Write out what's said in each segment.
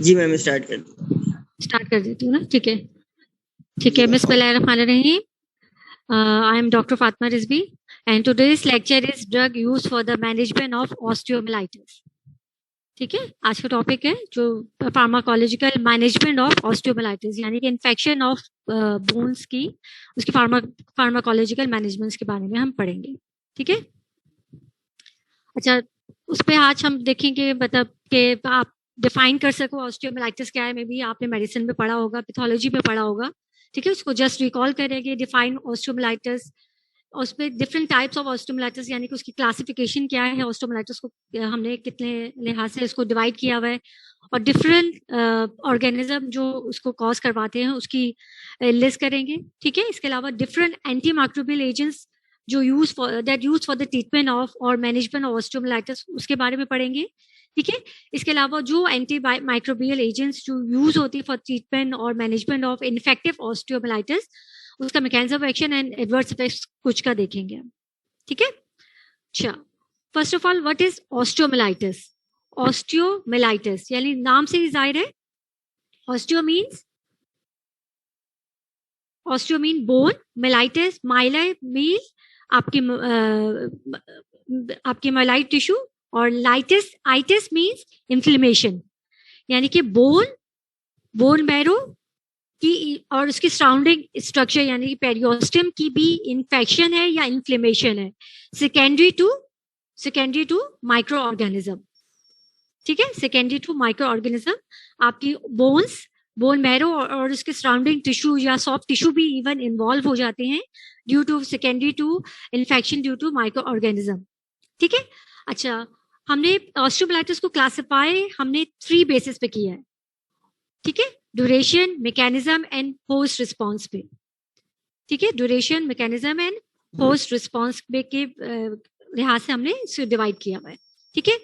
जी ma'am start कर start कर देती हूँ ना। ठीक है ठीक है। बिस्मिल्लाहिर्रहमानिर्रहीम। I am Dr. Fatma Rizvi and today's lecture is drug use for the management of osteomyelitis. ठीक है, आज का टॉपिक है जो फार्माकोलॉजिकल मैनेजमेंट ऑफ ऑस्टियोमाइलाइटिस यानी कि इन्फेक्शन ऑफ बोन्स की उसकी फार्माकोलॉजिकल मैनेजमेंट के बारे में हम पढ़ेंगे। ठीक है, अच्छा उस पे आज हम देखेंगे मतलब कि आप डिफाइन कर सको ऑस्टियोमाइलाइटिस क्या है। मे बी आपने मेडिसिन में पढ़ा होगा, पैथोलॉजी में पढ़ा होगा। ठीक है, उसको जस्ट रिकॉल करेंगे। डिफाइन ऑस्टियोमाइलाइटिस, उसमें डिफरेंट टाइप्स ऑफ ऑस्टियोमाइलाइटिस यानी कि उसकी क्लासिफिकेशन क्या है, ऑस्टियोमाइलाइटिस को हमने कितने लिहाज से इसको डिवाइड किया हुआ है, और डिफरेंट ऑर्गेनिज्म जो उसको कॉज करवाते हैं उसकी लिस्ट करेंगे। ठीक है, इसके अलावा डिफरेंट एंटी माइक्रोबियल एजेंट्स जो use for the treatment of और मैनेजमेंट ऑफ ऑस्टियोमाइलाइटिस उसके बारे में पढ़ेंगे। ठीक है, इसके अलावा जो एंटी माइक्रोबियल एजेंट्स जो यूज होती है फॉर ट्रीटमेंट और मैनेजमेंट ऑफ इन्फेक्टिव ऑस्टियोमाइलाइटिस उसका mechanism of action and adverse effects कुछ का देखेंगे हम। ठीक है, अच्छा first of all what is osteomyelitis. Osteomyelitis यानी नाम से ही जाहिर है, osteo mean bone, myelitis mean आपकी माइलाइट टिश्यू, और आइटिस मीन्स इन्फ्लेमेशन यानी कि बोन मैरो की और उसकी सराउंडिंग स्ट्रक्चर यानी कि पेरियोस्टम की भी इन्फेक्शन है या इन्फ्लेमेशन है सेकेंडरी टू माइक्रो ऑर्गेनिज्म। ठीक है, सेकेंडरी टू माइक्रो ऑर्गेनिज्म आपकी बोन मैरो और उसके सराउंडिंग टिश्यू या सॉफ्ट टिश्यू भी इवन इन्वॉल्व हो जाते हैं due to secondary to infection due to micro organism. ठीक है, अच्छा हमने ऑस्टियोमाइलाइटिस को क्लासिफाई हमने 3 बेसिस पे किया है। ठीक है, duration, mechanism and host response पे। ठीक है, duration, mechanism and host response पे के लिहाज से हमने इसको डिवाइड किया हुआ है। ठीक है,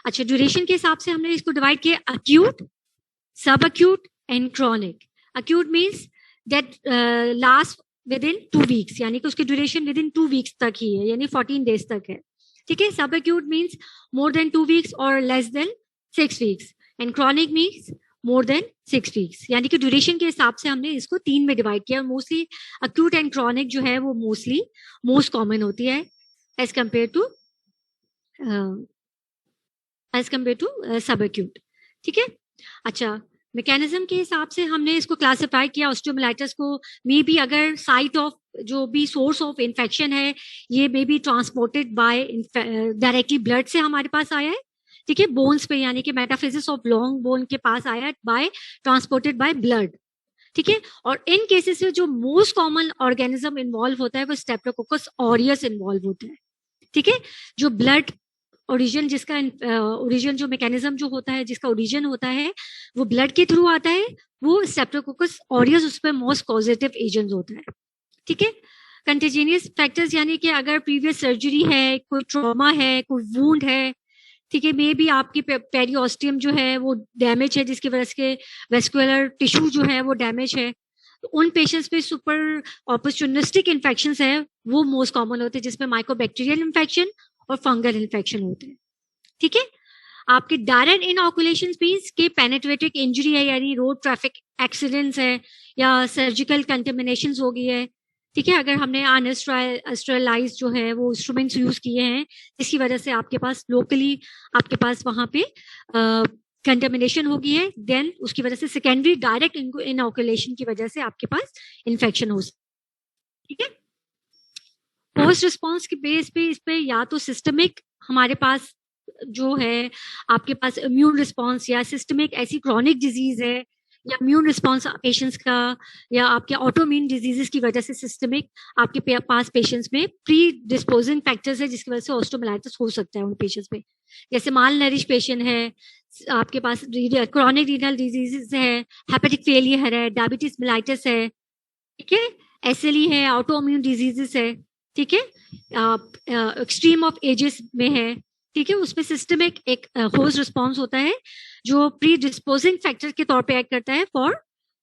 अच्छा ड्यूरेशन के हिसाब से हमने इसको डिवाइड किया अक्यूट, सब acute and chronic. Acute means that last with in 2 weeks यानी कि उसकी ड्यूरेशन विद इन 2 वीक्स तक ही है यानी 14 डेज तक है। ठीक है, सब acute means more than 2 weeks और less than 6 weeks, and chronic means more than 6 weeks यानी कि ड्यूरेशन के हिसाब से हमने इसको 3 में डिवाइड किया। मोस्टली अक्यूट एंड क्रॉनिक जो है वो मोस्ट कॉमन होती है as compare to sub acute. ठीक है, अच्छा मैकेनिज्म के हिसाब से हमने इसको क्लासिफाई किया ऑस्टियोमाइलाइटिस को। मे बी अगर साइट ऑफ जो भी सोर्स ऑफ इन्फेक्शन है ये may be transported by directly blood से हमारे पास आया है। ठीक है, बोन्स पे यानी कि मेटाफिजिस ऑफ लॉन्ग बोन के पास आया बाय ट्रांसपोर्टेड बाय ब्लड। ठीक है, और इन केसेस में जो मोस्ट कॉमन ऑर्गेनिज्म इन्वॉल्व होता है वो स्टेप्टोकोकस ऑरियस इन्वॉल्व होता है। ठीक है, जो ब्लड ओरिजिन जिसका ओरिजिन जो मैकेनिज्म जो होता है जिसका ओरिजिन होता है वो ब्लड के थ्रू आता है, वो स्टेप्टोकोकस ऑरियस उस पर मोस्ट पॉजिटिव एजेंट होता है। ठीक है, कंटेजिनियस फैक्टर्स यानी कि अगर प्रीवियस सर्जरी है, कोई ट्रॉमा है, कोई वुंड है, ठीक है, मे बी आपकी पेरियोस्टियम जो है वो डैमेज है जिसकी वजह से वेस्कुलर टिश्यू जो है वो डैमेज है, तो उन पेशेंट्स पे सुपर ऑपर्चुनिस्टिक इन्फेक्शन है वो मोस्ट कॉमन होते हैं जिसमें माइकोबैक्टीरियल इन्फेक्शन और फंगल इन्फेक्शन होते हैं। ठीक है, आपके डायरेक्ट इनऑकुलेशन मींस के पेनिट्रेटिक इंजरी है यानी रोड ट्रैफिक एक्सीडेंट्स है या सर्जिकल कंटेमिनेशन हो गई है। ठीक है, अगर हमने अनस्टेरलाइज जो है वो इंस्ट्रूमेंट्स यूज किए हैं जिसकी वजह से आपके पास लोकली आपके पास वहां पे कंटेमिनेशन हो गई है, देन उसकी वजह से सेकेंडरी डायरेक्ट इनऑकुलेशन की वजह से आपके पास इन्फेक्शन हो सकती है। ठीक है, पोस्ट रिस्पॉन्स के बेस पे इस पे या तो सिस्टमिक हमारे पास जो है आपके पास इम्यून रिस्पॉन्स या सिस्टमिक ऐसी क्रॉनिक डिजीज है या इम्यून रिस्पॉन्स पेशेंट्स का या आपके ऑटोइम्यून डिजीजेस की वजह से सिस्टमिक आपके पास पेशेंट्स में प्री डिस्पोजिंग फैक्टर्स है जिसकी वजह से ऑस्टियोमाइलाइटिस हो सकता है उन पेशेंट्स में। जैसे माल नरिश पेशेंट है, आपके पास क्रॉनिक रीनल डिजीजेस है, हेपेटिक फेलियर है, डायबिटीज मेलाइटिस है। ठीक है, एसएलई है, ऑटोइम्यून डिजीजेस है। ठीक है, एक्सट्रीम ऑफ एजेस में है। ठीक है, उसमें सिस्टमिक एक होस्ट रिस्पॉन्स होता है जो प्री डिस्पोजिंग फैक्टर के तौर पे एक्ट करता है फॉर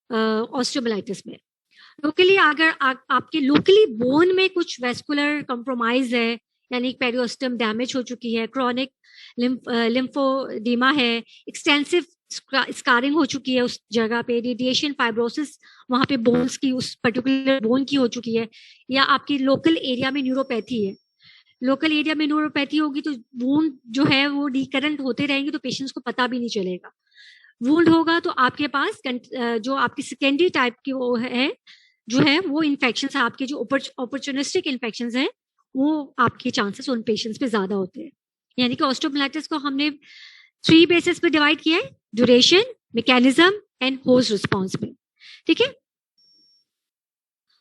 ऑस्टियोमाइलाइटिस में। लोकली अगर आपके लोकली बोन में कुछ वेस्कुलर कंप्रोमाइज है यानी पेरियोस्टम डैमेज हो चुकी है, क्रॉनिक लिम्फोडीमा है, एक्सटेंसिव स्कारिंग हो चुकी है उस जगह पे, रेडिएशन फाइब्रोसिस वहां पे बोन्स की, उस पर्टिकुलर बोन की हो चुकी है, या आपकी लोकल एरिया में न्यूरोपैथी है। लोकल एरिया में न्यूरोपैथी होगी तो वूंड जो है वो रिकरेंट होते रहेंगे, तो पेशेंट्स को पता भी नहीं चलेगा। वूंड होगा तो आपके पास जो आपकी सेकेंडरी टाइप की वो है, जो है वो इन्फेक्शन है, आपके जो अपॉर्चुनिस्टिक इन्फेक्शन है, वो आपके चांसेस उन पेशेंट्स पे ज्यादा होते हैं। यानी कि ऑस्टियोमाइलाइटिस को हमने 3 बेसिस पे डिवाइड किया है, duration, mechanism and host response में। ठीक है।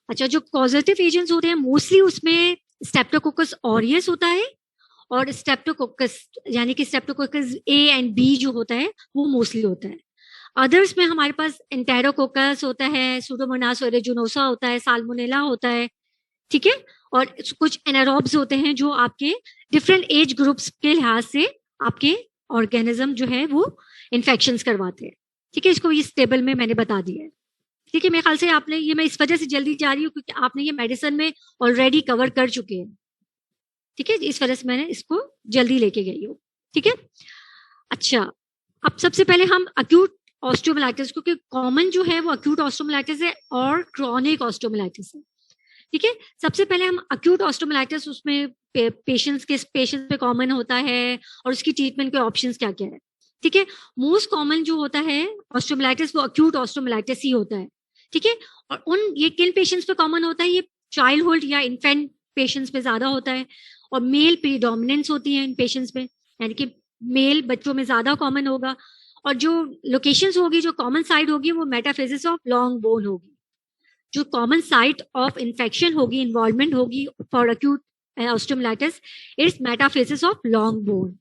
अच्छा, जो कॉजेटिव एजेंट्स होते हैं मोस्टली उसमें स्टेप्टोकोकस ऑरियस होता है, और स्टेप्टोकोकस यानी कि स्टेप्टोकोकस ए एंड बी जो होता है वो मोस्टली होता है। अदर्स में हमारे पास एंटेरोकोकस होता है, सूडोमोनास ओरिजिनोसा होता है, साल्मोनेला होता है। ठीक है। और कुछ एनारोब्स होते हैं जो आपके डिफरेंट एज ग्रुप्स के लिहाज से आपके ऑर्गेनिज्म जो है वो इन्फेक्शंस करवाते हैं। ठीक है, इसको इस टेबल में मैंने बता दिया है। ठीक है, मेरे ख्याल से आपने ये, मैं इस वजह से जल्दी जा रही हूँ क्योंकि आपने ये मेडिसिन में ऑलरेडी कवर कर चुके हैं। ठीक है, इस वजह से मैंने इसको जल्दी लेके गई हूँ। ठीक है। अच्छा, अब सबसे पहले हम अक्यूट ऑस्टियोमाइलाइटिस, क्योंकि कॉमन जो है वो अक्यूट ऑस्टियोमाइलाइटिस है और क्रॉनिक ऑस्टियोमाइलाइटिस है। ठीक है, सबसे पहले हम अक्यूट ऑस्टियोमाइलाइटिस, उसमें पेशेंट्स पे कॉमन होता है और उसकी ट्रीटमेंट के ऑप्शंस क्या क्या है। ठीक है, मोस्ट कॉमन जो होता है ऑस्टियोमाइलाइटिस वो अक्यूट ऑस्टियोमाइलाइटिस ही होता है। ठीक है, और ये किन पेशेंट्स पे कॉमन होता है, ये चाइल्डहुड या इन्फेंट पेशेंट्स पे ज्यादा होता है, और मेल प्रीडोमिनेंस होती है इन पेशेंट्स में, यानी कि मेल बच्चों में ज्यादा कॉमन होगा। और जो लोकेशंस होगी, जो कॉमन साइड होगी, वो मेटाफेसिस ऑफ लॉन्ग बोन होगी। जो कॉमन साइट ऑफ इन्फेक्शन होगी, इन्वॉल्वमेंट होगी for acute osteomyelitis is metaphysis of long bone.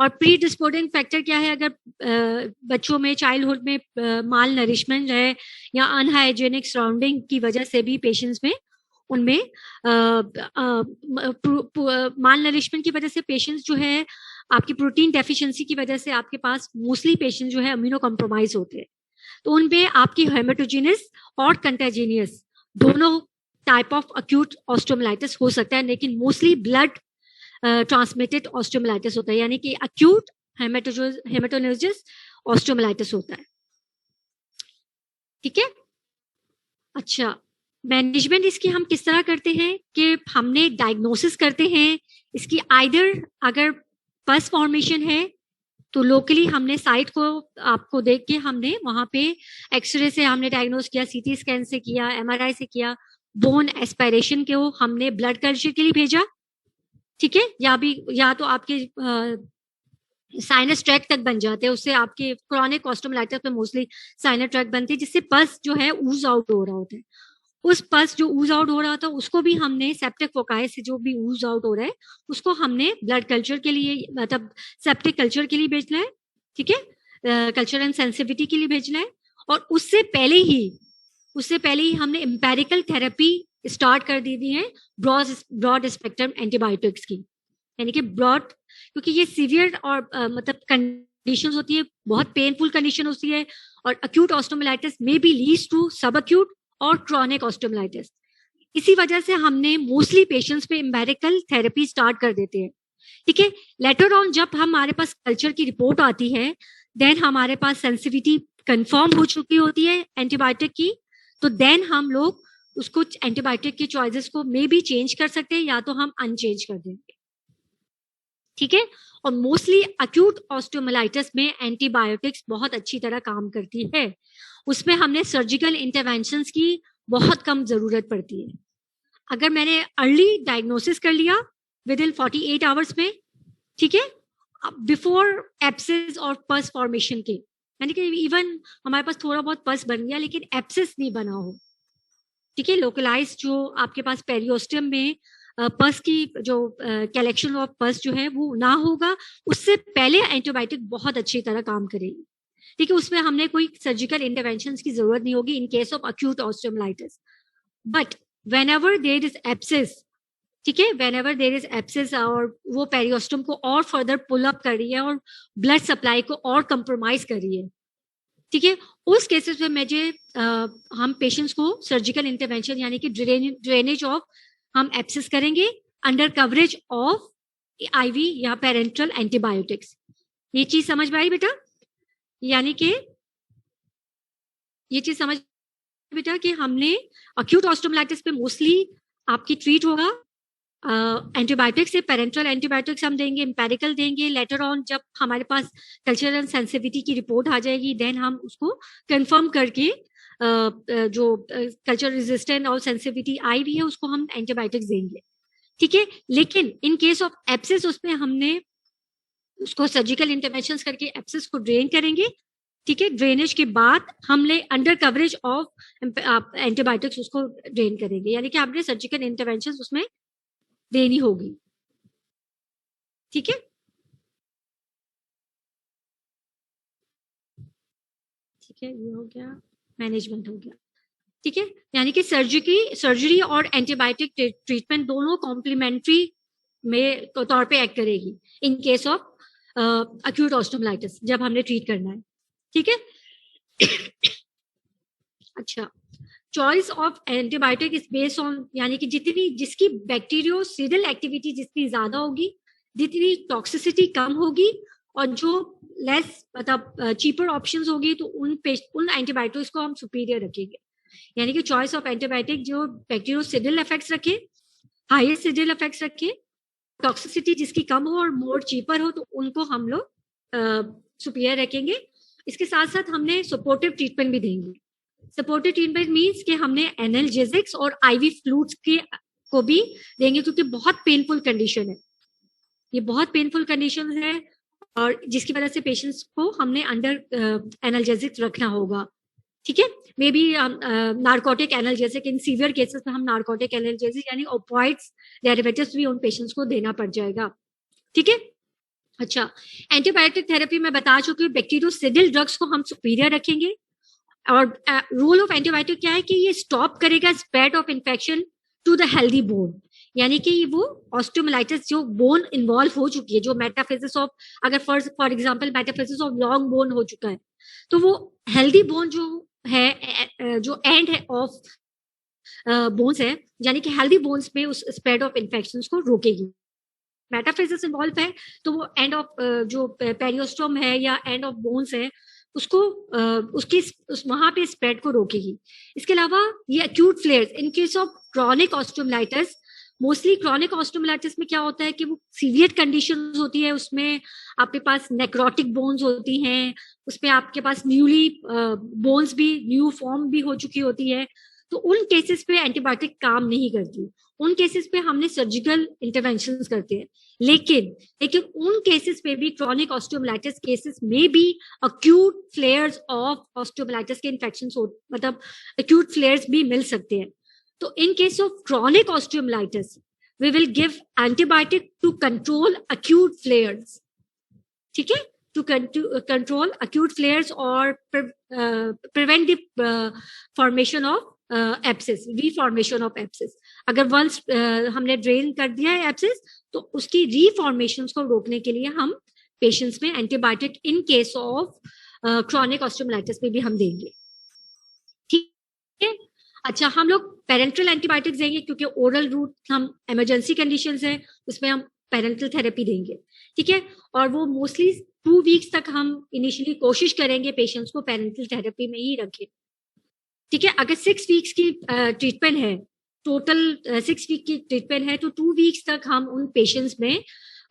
और प्री डिस्पोजिंग फैक्टर क्या है, अगर बच्चों में चाइल्डहुड में माल नरिशमेंट है या अनहाइजेनिक सराउंडिंग की वजह से भी पेशेंट्स में उनमें माल नरिशमेंट की वजह से पेशेंट्स जो है, आपकी प्रोटीन डेफिशिएंसी की वजह से आपके पास मोस्टली पेशेंट जो है अम्यूनो कॉम्प्रोमाइज होते हैं, तो उनपे आपकी हेमेटोजेनियस और कंटेजिनियस दोनों टाइप ऑफ अक्यूट ऑस्टियोमाइलाइटिस हो सकता है, लेकिन मोस्टली ब्लड ट्रांसमिटेड ऑस्टियोमाइलाइटिस होता है, यानी कि अक्यूट हेमेटोजेनियस ऑस्टियोमाइलाइटिस होता है। ठीक है। अच्छा, मैनेजमेंट इसकी हम किस तरह करते हैं कि हमने डायग्नोसिस करते हैं इसकी, आइदर अगर पस फॉर्मेशन है तो लोकली हमने साइट को आपको देख के हमने वहां पे एक्सरे से हमने डायग्नोस किया, सीटी स्कैन से किया, एमआरआई से किया, बोन एस्पायरेशन के वो हमने ब्लड कल्चर के लिए भेजा। ठीक है, या तो आपके साइनस ट्रैक तक बन जाते हैं, उससे आपके क्रॉनिक ऑस्टियोमाइलाइटिस में मोस्टली साइनस ट्रैक बनती है, जिससे पस जो है ऊज आउट हो रहा होता है। उस पस जो ऊज आउट हो रहा था उसको भी हमने सेप्टिक फोकाई से जो भी ऊज आउट हो रहा है उसको हमने ब्लड कल्चर के लिए, मतलब सेप्टिक कल्चर के लिए भेजना है। ठीक है, कल्चर एंड सेंसिटिविटी के लिए भेजना है। और उससे पहले ही हमने एम्पेरिकल थेरेपी स्टार्ट कर दी है ब्रॉड स्पेक्ट्रम एंटीबायोटिक्स की, यानी कि ब्रॉड, क्योंकि ये सीवियर और मतलब कंडीशंस होती है, बहुत पेनफुल कंडीशन होती है, और acute osteomyelitis may be leads to sub acute और क्रॉनिक ऑस्टियोमाइलाइटिस। इसी वजह से हमने मोस्टली पेशेंट्स पे एम्पेरिकल थेरेपी स्टार्ट कर देते हैं। ठीक है, लेटर ऑन जब हमारे पास कल्चर की रिपोर्ट आती है, देन हमारे पास सेंसिटिविटी कंफर्म हो चुकी होती है एंटीबायोटिक की, तो देन हम लोग उसको एंटीबायोटिक की चॉइसेस को मे बी चेंज कर सकते हैं या तो हम अनचेंज कर देंगे। ठीक है, और मोस्टली अक्यूट ऑस्टियोमाइलाइटिस में एंटीबायोटिक्स बहुत अच्छी तरह काम करती है, उसमें हमने सर्जिकल इंटरवेंशंस की बहुत कम जरूरत पड़ती है। अगर मैंने अर्ली डायग्नोसिस कर लिया विद इन 48 आवर्स में, ठीक है, बिफोर एप्सिस और पस फॉर्मेशन के, यानी कि इवन हमारे पास थोड़ा बहुत पस बन गया लेकिन एप्सिस नहीं बना हो, ठीक है, लोकलाइज जो आपके पास पेरियोस्टियम में पस की जो कलेक्शन ऑफ पस जो है वो ना होगा, उससे पहले एंटीबायोटिक बहुत अच्छी तरह काम करेगी। ठीक है, उसमें हमने कोई सर्जिकल इंटरवेंशन की जरूरत नहीं होगी in case of acute osteomyelitis. But whenever there is abscess, ठीक है, व्हेनेवर देयर इज एब्सेस और वो पेरियोस्टम को और फर्दर पुल अप कर रही है और ब्लड सप्लाई को और कंप्रोमाइज कर रही है, ठीक है, उस केसेस में मुझे हम पेशेंट्स को सर्जिकल इंटरवेंशन यानी कि ड्रेनेज ऑफ हम एब्सेस करेंगे अंडर कवरेज ऑफ आईवी या पेरेंट्रल एंटीबायोटिक्स। ये चीज समझ में आई बेटा? यानी कि ये चीज समझ बेटा कि हमने अक्यूट ऑस्टोमाइलाइटिस पे मोस्टली आपकी ट्रीट होगा एंटीबायोटिक से, पेरेंटल एंटीबायोटिक्स हम देंगे, एम्पेरिकल देंगे। लेटर ऑन जब हमारे पास कल्चरल सेंसिटिविटी की रिपोर्ट आ जाएगी, देन हम उसको कंफर्म करके जो कल्चर रेजिस्टेंट और सेंसिटिविटी आई भी है उसको हम एंटीबायोटिक्स देंगे, ठीक है। लेकिन इन केस ऑफ एप्सिस उसमें हमने उसको सर्जिकल इंटरवेंशन करके एप्सिस को ड्रेन करेंगे, ठीक है। ड्रेनेज के बाद हमने अंडर कवरेज ऑफ एंटीबायोटिक्स उसको ड्रेन करेंगे, यानी कि हमने सर्जिकल इंटरवेंशन उसमें देनी होगी, ठीक है। ठीक है, ये हो गया, मैनेजमेंट हो गया, ठीक है। यानी कि सर्जरी और एंटीबायोटिक ट्रीटमेंट दोनों कॉम्प्लीमेंट्री में तौर पे एक्ट करेगी इन केस ऑफ अक्यूट ऑस्टोमाइलाइटिस जब हमने ट्रीट करना है, ठीक है। अच्छा, choice of antibiotic is based on, यानी कि जिसकी बैक्टीरियोसिडल एक्टिविटी जितनी ज्यादा होगी, जितनी टॉक्सिसिटी कम होगी, और जो लेस मतलब चीपर ऑप्शंस होगी, तो उन एंटीबायोटिक्स को हम सुपीरियर रखेंगे। यानी कि चॉइस ऑफ एंटीबायोटिक जो बैक्टीरियोसिडल इफेक्ट्स रखे, हाईएस्ट सिडल इफेक्ट्स रखे, टॉक्सिसिटी जिसकी कम हो और मोर चीपर हो, तो उनको हम लोग सुपीरियर रखेंगे। इसके साथ साथ हमने सपोर्टिव ट्रीटमेंट भी देंगे। सपोर्टिव ट्रीटमेंट मींस कि हमने एनाल्जेसिक्स और आईवी फ्लूइड्स के को भी देंगे, क्योंकि बहुत पेनफुल कंडीशन है, ये बहुत पेनफुल कंडीशन है, और जिसकी वजह से पेशेंट्स को हमने अंडर एनाल्जेसिक्स रखना होगा, ठीक है। May be narcotic analgesic, in severe cases में हम नार्कोटिक एनाल्जेसिक यानी ओपियोइड्स डेरिवेटिव्स भी उन पेशेंट्स को देना पड़ जाएगा, ठीक है। अच्छा, एंटीबायोटिक थेरेपी में बता चुकी हूँ, बैक्टीरियोसिडल ड्रग्स को हम सुपीरियर रखेंगे। और रोल ऑफ एंटीबायोटिक क्या है कि ये स्टॉप करेगा spread of infection to the healthy bone, यानी कि वो ऑस्टियोमाइलाइटिस जो बोन इन्वॉल्व हो चुकी है, जो मेटाफिजिस ऑफ, अगर for example metaphysis of long bone हो चुका है, तो वो हेल्दी बोन जो है, जो एंड है ऑफ बोन्स है, यानी कि हेल्दी बोन्स में उस स्प्रेड ऑफ इन्फेक्शंस को रोकेगी। मेटाफिजिस इन्वॉल्व है तो वो एंड ऑफ जो पेरियोस्टोम है या एंड ऑफ बोन्स है, उसको वहां पे स्प्रेड को रोकेगी। इसके अलावा ये acute फ्लेयर्स in case of chronic osteomyelitis, mostly chronic osteomyelitis में क्या होता है कि वो सीवियर कंडीशंस होती है, उसमें आपके पास नेक्रोटिक बोन्स होती हैं, उसमें आपके पास न्यूली बोन्स भी न्यू फॉर्म भी हो चुकी होती है, तो उन केसेस पे एंटीबायोटिक काम नहीं करती, उन केसेस पे हमने सर्जिकल इंटरवेंशंस करते हैं। लेकिन उन केसेस पे भी क्रॉनिक ऑस्टियोमाइलाइटिस केसेस में भी एक्यूट फ्लेयर्स ऑफ ऑस्टियोमाइलाइटिस के इन्फेक्शंस हो, मतलब एक्यूट फ्लेयर्स भी मिल सकते हैं। तो in case of chronic osteomyelitis we will give antibiotic to control acute flares, ठीक है, to control acute flares or prevent the formation of abscess, reformation of abscess। अगर वंस हमने ड्रेन कर दिया है एब्सेस, तो उसकी रीफॉर्मेशन को रोकने के लिए हम पेशेंट्स में antibiotic in case of chronic osteomyelitis में भी हम देंगे, ठीक है। अच्छा, हम लोग पेरेंटल एंटीबायोटिक्स देंगे, क्योंकि ओरल रूट हम इमरजेंसी कंडीशंस है, उसमें हम पेरेंटल थेरेपी देंगे, ठीक है। और वो मोस्टली 2 वीक्स तक हम इनिशियली कोशिश करेंगे पेशेंट्स को पेरेंटल थेरेपी में ही रखें, ठीक है। अगर 6 वीक्स की ट्रीटमेंट है, टोटल 6 वीक की ट्रीटमेंट है, तो 2 वीक्स तक हम उन पेशेंट्स में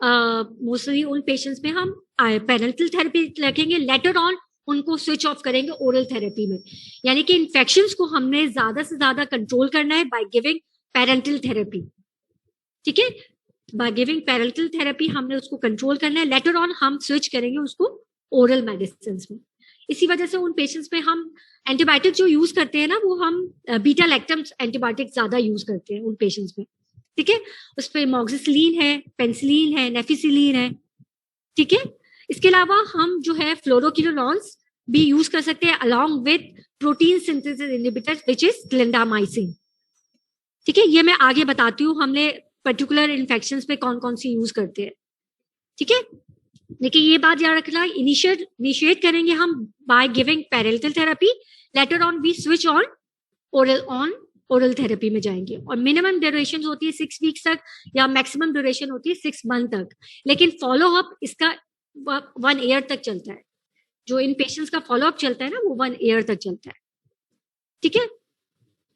मोस्टली उन पेशेंट्स में हम पेरेंटल थेरेपी रखेंगे। लेटर ऑन उनको स्विच ऑफ करेंगे ओरल थेरेपी में, यानी कि इन्फेक्शंस को हमने ज्यादा से ज्यादा कंट्रोल करना है बाय गिविंग पेरेंटल थेरेपी, ठीक है। बाय गिविंग पेरेंटल थेरेपी हमने उसको कंट्रोल करना है, लेटर ऑन हम स्विच करेंगे उसको ओरल मेडिसिन में। इसी वजह से उन पेशेंट्स में हम एंटीबायोटिक जो यूज करते हैं ना, वो हम बीटा लैक्टम एंटीबायोटिक ज्यादा यूज करते हैं उन पेशेंट्स में, ठीक है। उस पर मॉक्सिसिलिन है, पेनिसिलिन है, नेफिसिलिन है, ठीक है। इसके अलावा हम जो है फ्लोरोक्विनोलॉन्स भी यूज कर सकते हैं along with protein synthesis inhibitor which is clindamycin, ठीक है। ये मैं आगे बताती हूँ हमने पर्टिकुलर इन्फेक्शंस पे कौन कौन सी यूज करते हैं, ठीक है। लेकिन ये बात याद रखना, इनिशिएट करेंगे हम by giving parental therapy, later on we switch on oral therapy में जाएंगे। और मिनिमम ड्यूरेशन होती है 6 वीक्स तक, या मैक्सिमम ड्यूरेशन होती है 6 मंथ तक, लेकिन फॉलो अप इसका 1 ईयर तक चलता है, जो इन पेशेंट्स का फॉलोअप चलता है ना वो 1 ईयर तक चलता है, ठीक है।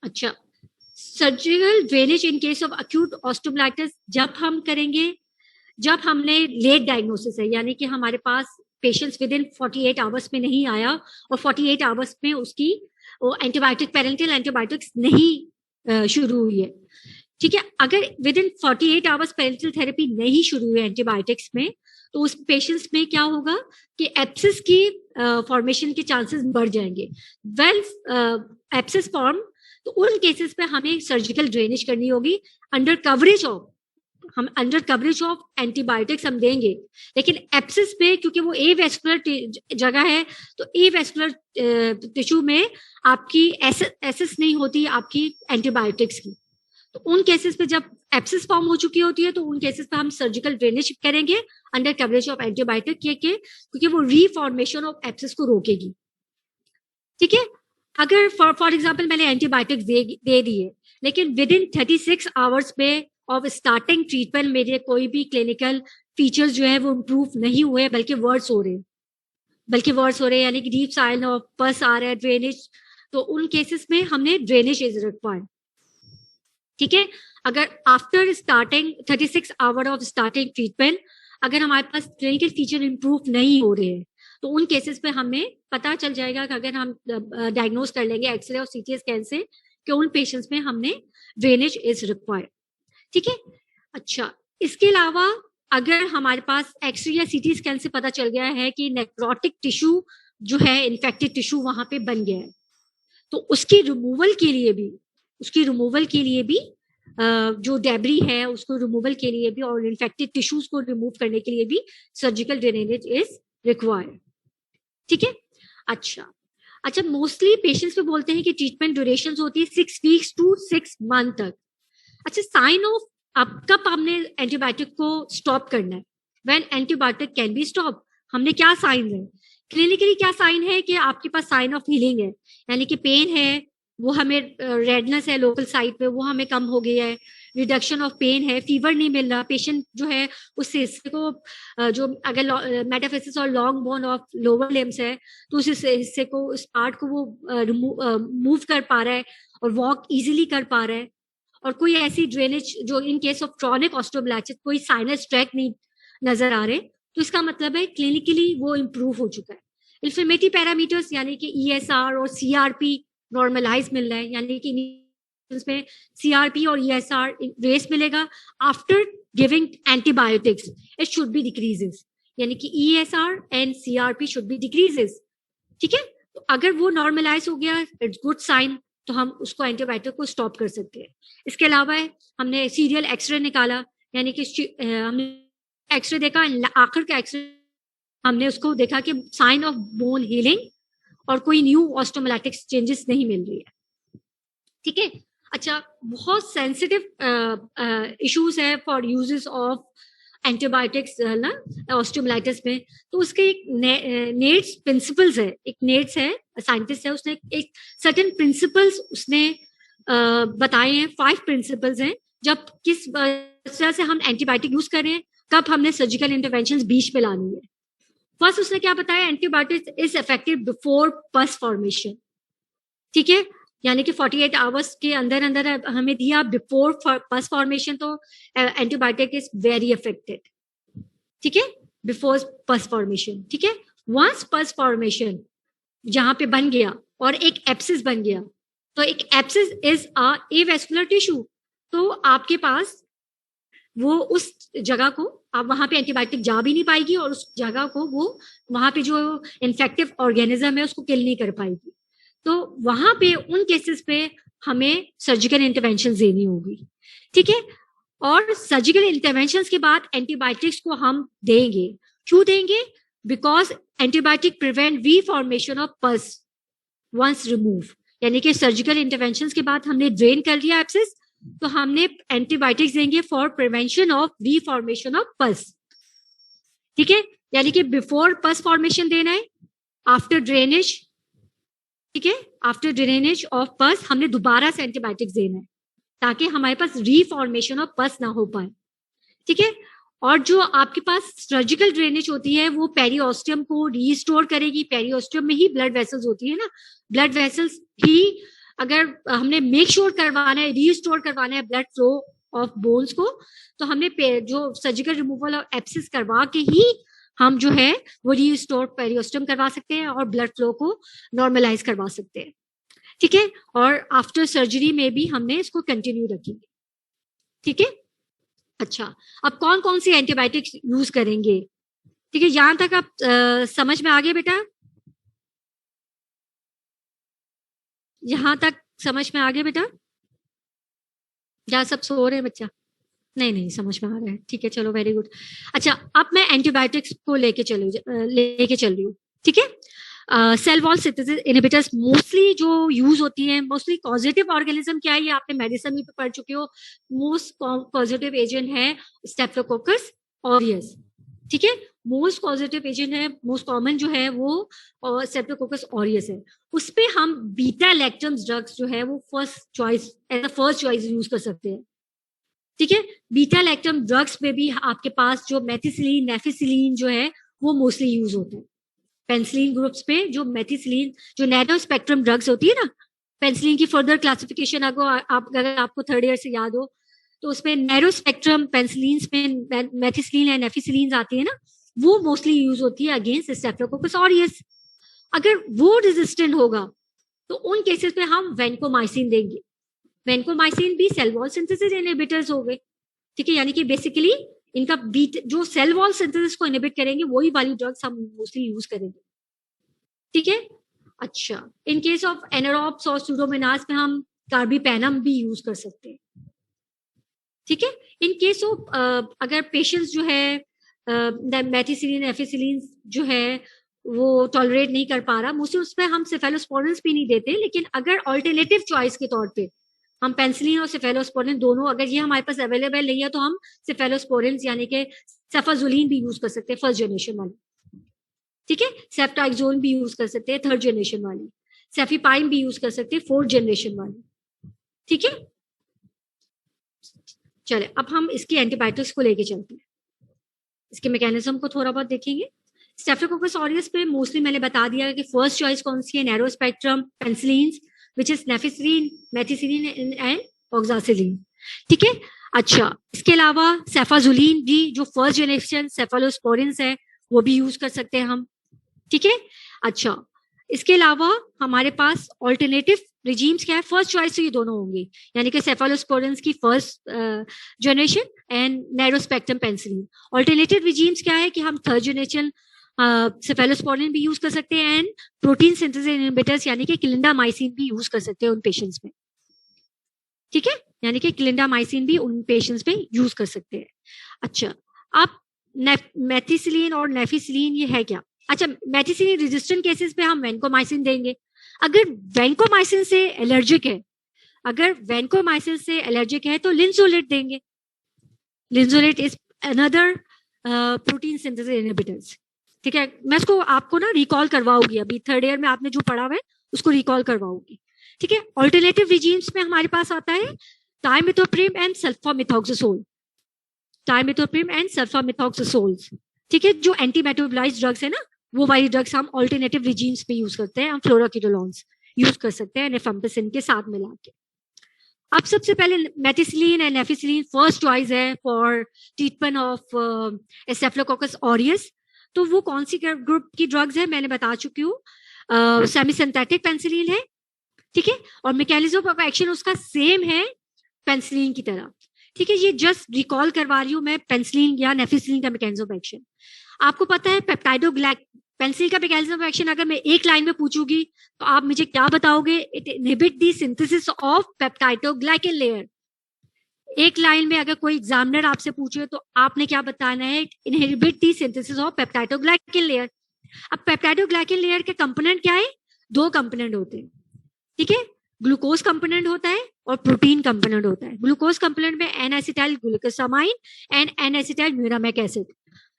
अच्छा, surgical drainage in case of acute osteomyelitis जब हम करेंगे जब हमने लेट डायग्नोसिस है, यानी कि हमारे पास पेशेंट्स विद इन 48 आवर्स में नहीं आया और 48 आवर्स में उसकी एंटीबायोटिक पेरेंटल एंटीबायोटिक्स नहीं शुरू हुई है, ठीक है। अगर with in 48 hours parental therapy नहीं शुरू हुई एंटीबायोटिक्स में, तो उस पेशेंट्स में क्या होगा कि एप्सिस की फॉर्मेशन के चांसेस बढ़ जाएंगे। वेल एप्सिस फॉर्म, तो उन केसेस पे हमें सर्जिकल ड्रेनेज करनी होगी अंडर कवरेज ऑफ एंटीबायोटिक्स हम देंगे। लेकिन एप्सिस पे क्योंकि वो ए वेस्कुलर जगह है, तो ए वेस्कुलर टिश्यू में आपकी एसिस नहीं होती आपकी एंटीबायोटिक्स की, तो उन केसेस पे जब एप्सिस फॉर्म हो चुकी होती है तो उन केसेस पे हम सर्जिकल ड्रेनेज करेंगे अंडर कवरेज ऑफ एंटीबायोटिक के क्योंकि वो रीफॉर्मेशन ऑफ एप्सिस को रोकेगी, ठीक है। अगर फॉर एग्जांपल मैंने एंटीबायोटिक्स दे दिए, लेकिन विद इन 36 आवर्स में ऑफ स्टार्टिंग ट्रीटमेंट मेरे कोई भी क्लिनिकल फीचर्स जो है वो इम्प्रूव नहीं हुए बल्कि वर्स हो रहे यानी कि डीप साइन ऑफ पस आ रहा है, ड्रेनेज, तो उन केसेस में हमने ड्रेनेज इज रिक्वायर्ड, ठीक है। अगर after starting 36 hour of starting treatment अगर हमारे पास क्लिनिकल फीचर इंप्रूव नहीं हो रहे हैं, तो उन केसेस पे हमें पता चल जाएगा कि अगर हम डायग्नोज कर लेंगे एक्सरे और सीटी स्कैन से कि उन पेशेंट्स में हमने ड्रेनेज इज रिक्वायर्ड, ठीक है। अच्छा, इसके अलावा अगर हमारे पास एक्सरे या सीटी स्कैन से पता चल गया है कि नेक्रोटिक टिश्यू जो है, इन्फेक्टेड टिश्यू वहां पे बन गया है, तो उसकी रिमूवल के लिए भी जो डेब्री है उसको रिमूवल के लिए भी और इन्फेक्टेड टिश्यूज को रिमूव करने के लिए भी सर्जिकल ड्रेनेज इज रिक्वायर्ड, ठीक है। अच्छा, मोस्टली पेशेंट्स पे बोलते हैं कि ट्रीटमेंट ड्यूरेशन होती है 6 वीक्स टू 6 मंथ तक। अच्छा, साइन ऑफ अब कब हमने एंटीबायोटिक को स्टॉप करना है, when antibiotic can be stop, हमने क्या साइन है क्लिनिकली, क्या साइन है कि आपके पास साइन ऑफ हीलिंग है, यानी कि पेन है वो हमें, रेडनेस है लोकल साइट पे वो हमें कम हो गया है, रिडक्शन ऑफ पेन है, फीवर नहीं मिल रहा, पेशेंट जो है उस हिस्से को जो अगर मेटाफिसिस और long bone of lower limbs है तो उस हिस्से को, उस पार्ट को वो मूव कर पा रहा है और वॉक इजीली कर पा रहा है, और कोई ऐसी ड्रेनेज जो इन केस ऑफ क्रॉनिक ऑस्टियोब्लास्टिस कोई साइनस ट्रैक नहीं नजर आ रहे, तो इसका मतलब है क्लिनिकली वो इम्प्रूव हो चुका है। इन्फ्लेमेटरी पैरामीटर्स यानी कि ईएसआर और सीआरपी नॉर्मलाइज मिल रहा है, यानी कि इसमें सीआरपी और ईएसआर रेस मिलेगा after giving antibiotics, it should be decreases, यानी कि ESR and CRP should be decreases, ठीक है। तो अगर वो नॉर्मलाइज हो गया इट्स गुड साइन, तो हम उसको एंटीबायोटिक को स्टॉप कर सकते हैं। इसके अलावा हमने सीरियल एक्सरे निकाला, यानी कि हमने एक्सरे देखा, आखिर का एक्सरे हमने उसको देखा कि साइन ऑफ बोन हीलिंग और कोई न्यू ऑस्टियोमाइलाइटिक्स चेंजेस नहीं मिल रही है, ठीक है। अच्छा, बहुत सेंसिटिव इश्यूज है फॉर यूजेस ऑफ एंटीबायोटिक्स ना ऑस्टियोमाइलाइटिस में, तो उसके एक नेट्स प्रिंसिपल्स है, एक नेट्स है साइंटिस्ट है, उसने एक सर्टेन प्रिंसिपल्स उसने बताए हैं, 5 प्रिंसिपल्स हैं जब किस तरह से हम एंटीबायोटिक यूज कर रहे हैं, कब हमने सर्जिकल इंटरवेंशन बीच में लानी है। फर्स्ट उसने क्या बताया, antibiotic is effective before pus formation, ठीक है, यानी कि 48 आवर्स के अंदर अंदर हमें दिया बिफोर पस फॉर्मेशन, तो एंटीबायोटिक इज वेरी इफेक्टिव, ठीक है, बिफोर पस फॉर्मेशन, ठीक है। वंस पस फॉर्मेशन जहां पे बन गया और एक एप्सिस बन गया, तो एक एप्सिस इज अ एवेस्कुलर टिश्यू, तो आपके पास वो उस जगह को आप वहां पे एंटीबायोटिक जा भी नहीं पाएगी और उस जगह को वो वहां पे जो इन्फेक्टिव ऑर्गेनिज्म है उसको किल नहीं कर पाएगी, तो वहां पे उन केसेस पे हमें सर्जिकल इंटरवेंशन देनी होगी, ठीक है। और सर्जिकल इंटरवेंशन के बाद एंटीबायोटिक्स को हम देंगे, क्यों देंगे, because antibiotic prevent reformation of pus once remove, यानी कि सर्जिकल इंटरवेंशन के बाद हमने ड्रेन कर लिया एब्सिस, तो हमने एंटीबायोटिक्स देंगे for prevention of reformation of pus, ठीक है, यानी कि बिफोर पस फॉर्मेशन देना है, आफ्टर ड्रेनेज, ठीक है, आफ्टर ड्रेनेज ऑफ पस हमने दोबारा से एंटीबायोटिक्स देना है ताकि हमारे पास रीफॉर्मेशन ऑफ पस ना हो पाए, ठीक है। और जो आपके पास सर्जिकल ड्रेनेज होती है वो पेरिओस्टियम को रीस्टोर करेगी। पेरिओस्टियम में ही ब्लड वेसल्स होती है ना, ब्लड वेसल्स भी अगर हमने मेक श्योर करवाना है, रीस्टोर करवाना है ब्लड फ्लो ऑफ बोन्स को, तो हमने जो सर्जिकल रिमूवल ऑफ एब्सिस करवा के ही हम जो है वो रीस्टोर पेरिओस्टियम करवा सकते हैं और ब्लड फ्लो को नॉर्मलाइज करवा सकते हैं। ठीक है, और आफ्टर सर्जरी में भी हमने इसको कंटिन्यू रखेंगे। ठीक है, अच्छा अब कौन कौन सी एंटीबायोटिक्स यूज करेंगे? ठीक है, यहां तक आप समझ में आ गए बेटा? यहां तक समझ में आ गए बेटा? या सब सो रहे हैं बच्चा? नहीं नहीं, समझ में आ रहा है। ठीक है, चलो वेरी गुड। अच्छा, अब मैं एंटीबायोटिक्स को लेके चल रही हूँ। ठीक है, cell wall synthesis inhibitors mostly जो यूज होती हैं, मोस्टली कॉजेटिव ऑर्गेनिज्म क्या है, ये आपने मेडिसिन में पढ़ चुके हो। मोस्ट कॉजेटिव एजेंट है स्टेप्टोकोकस ऑरियस। ठीक है, मोस्ट कॉजेटिव एजेंट है, मोस्ट कॉमन जो है वो स्टेप्टोकोकस ऑरियस है। उस पे हम बीटा लैक्टम्स ड्रग्स जो है वो फर्स्ट चॉइस यूज कर सकते हैं। ठीक है, बीटा लैक्टम ड्रग्स में भी आपके पास जो मेथिसिलिन, नेफिसिलिन जो है वो मोस्टली यूज होते हैं। पेंसिलिन ग्रुप्स पे जो मेथिसिलिन, जो नैनो स्पेक्ट्रम ड्रग्स होती है ना, पेंसिलिन की फर्दर क्लासिफिकेशन अगर आपको थर्ड ईयर से याद हो तो उसमें नैरो स्पेक्ट्रम पेंसिलिन में मेथिसिलिन एंड नेफिसिलिन आती है ना, वो मोस्टली यूज होती है अगेंस्ट स्टेप्टोकोकस ऑरियस। अगर वो रेजिस्टेंट होगा तो उन केसेस में हम वेंकोमाइसिन देंगे। वेंकोमाइसिन भी सेल वॉल सिंथेसिस इनहिबिटर्स हो गए। ठीक है, यानी कि बेसिकली इनका बीट जो सेल वॉल सिंथेसिस को इनहिबिट करेंगे वही वाली ड्रग्स हम मोस्टली यूज करेंगे। ठीक है, अच्छा इन केस ऑफ एनारोब्स और सूडोमोनास में हम कार्बिपेनम भी यूज कर सकते हैं। ठीक है, इन केस ऑफ अगर पेशेंट्स जो है मेथिसिलिन एफिसिलिन जो है वो टॉलरेट नहीं कर पा रहा, मोस्टली उसमें हम सेफेलोस्पोरिन्स भी नहीं देते, लेकिन अगर ऑल्टरनेटिव चॉइस के तौर पे हम पेंसिलिन और सेफेलोस्पोरिन दोनों, अगर ये हमारे पास अवेलेबल नहीं है तो हम सेफेलोस्पोरिन यानी कि सेफाजुलिन भी यूज कर सकते हैं फर्स्ट जनरेशन वाली। ठीक है, सेफ्टाइक्सोन भी यूज कर सकते हैं थर्ड जनरेशन वाली, सेफीपाइन भी यूज कर सकते हैं फोर्थ जनरेशन वाली। ठीक है, चले अब हम इसकी एंटीबायोटिक्स को लेके चलते हैं, इसके मैकेनिज्म को थोड़ा बहुत देखेंगे। स्टेप्टोकोकस ऑरियस पे मोस्टली मैंने बता दिया कि फर्स्ट चॉइस कौन सी है, narrow spectrum penicillin which is नेफिसिलिन, methicillin and oxacillin. ठीक है, अच्छा इसके अलावा सेफाजुलिन भी जो फर्स्ट जनरेशन सेफेलोस्पोरिन्स है वो भी यूज कर सकते हैं हम। ठीक है, अच्छा इसके अलावा हमारे पास ऑल्टरनेटिव रिजीम्स क्या है, फर्स्ट चॉइस तो ये दोनों होंगे, यानी कि सेफेलोस्पोरिन्स की first generation and narrow spectrum penicillin. Alternative regimes क्या है कि हम थर्ड जनरेशन सेफेलोस्पोरिन भी यूज कर सकते हैं एंड प्रोटीन सिंथेसिस इनहिबिटर्स यानी कि क्लिंडामाइसिन भी यूज कर सकते हैं उन पेशेंट्स में। ठीक है, यानी कि क्लिंडामाइसिन भी उन पेशेंट्स में यूज कर सकते हैं। अच्छा, अब मेथिसिलिन और नेफिसिलिन ये है क्या? अच्छा, मेथिसिलिन रेजिस्टेंट केसेस पे हम वेंकोमाइसिन देंगे। अगर वेंकोमाइसिन से एलर्जिक है, तो लिंसोलेट देंगे। Linezolid is another protein synthesis inhibitors. ठीक है, मैं इसको आपको ना रिकॉल करवाऊंगी, अभी थर्ड ईयर में आपने जो पढ़ा हुआ है उसको रिकॉल करवाऊंगी। ठीक है, ऑल्टरनेटिव रिजीम्स में हमारे पास आता है टाइमिथोप्रिम एंड सल्फामिथोक्साजोल, ठीक है, जो एंटी मेटाबोलाइज्ड ड्रग्स है ना, वो वाली ड्रग्स हम ऑल्टरनेटिव रिजीम्स में यूज करते हैं। हम फ्लोराकिडोलॉन्स यूज कर सकते हैं नेफाम्पिसिन के साथ मिला के। अब सबसे पहले methicillin and nafcillin first choice है for treatment of staphylococcus aureus. तो वो कौन सी ग्रुप की ड्रग्स है मैंने बता चुकी हूँ, सेमी सिंथेटिक पेंसिलिन है। ठीक है, और मैकेनिज्म ऑफ एक्शन उसका सेम है पेंसिलिन की तरह। ठीक है, ये जस्ट रिकॉल करवा रही हूँ मैं पेंसिलिन या नेफिसिलिन का मैकेनिज्म ऑफ एक्शन। आपको पता है पेंसिलिन का मैकेनिज्म ऑफ एक्शन अगर मैं एक लाइन में पूछूंगी तो आप मुझे क्या बताओगे? It inhibit the synthesis of peptidoglycan layer. एक लाइन में अगर कोई एग्जामिनर आपसे पूछे तो आपने क्या बताना है? Inhibit the synthesis of peptidoglycan layer. अब पेप्टाइडोग्लाइकन लेयर के कंपोनेंट क्या है? दो कंपोनेंट होते हैं। ठीक है, ग्लूकोज कंपोनेंट होता है और प्रोटीन कंपोनेंट होता है। ग्लूकोज कंपोनेंट में N acetyl glucosamine and N acetyl muramic acid,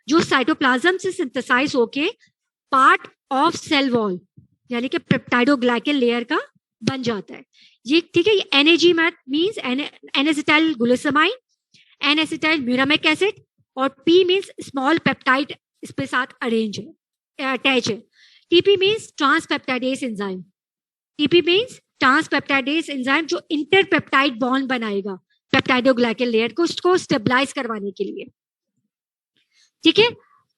जो साइटोप्लाज्म से सिंथेसाइज होके पार्ट ऑफ सेल वॉल यानी कि पेप्टाइडोग्लाइकन लेयर का बन जाता है। ये ठीक है, NAG means N acetyl glucosamine, N acetyl muramic acid और P मीन्स स्मॉल पेप्टाइड इसके साथ अरेंज है, अटैच है। TP means transpeptidase enzyme. TP means transpeptidase enzyme जो इंटरपेप्टाइड बॉन्ड बनाएगा पेप्टाइडोग्लाइकन लेयर को, उसको स्टेबलाइज करवाने के लिए। ठीक है,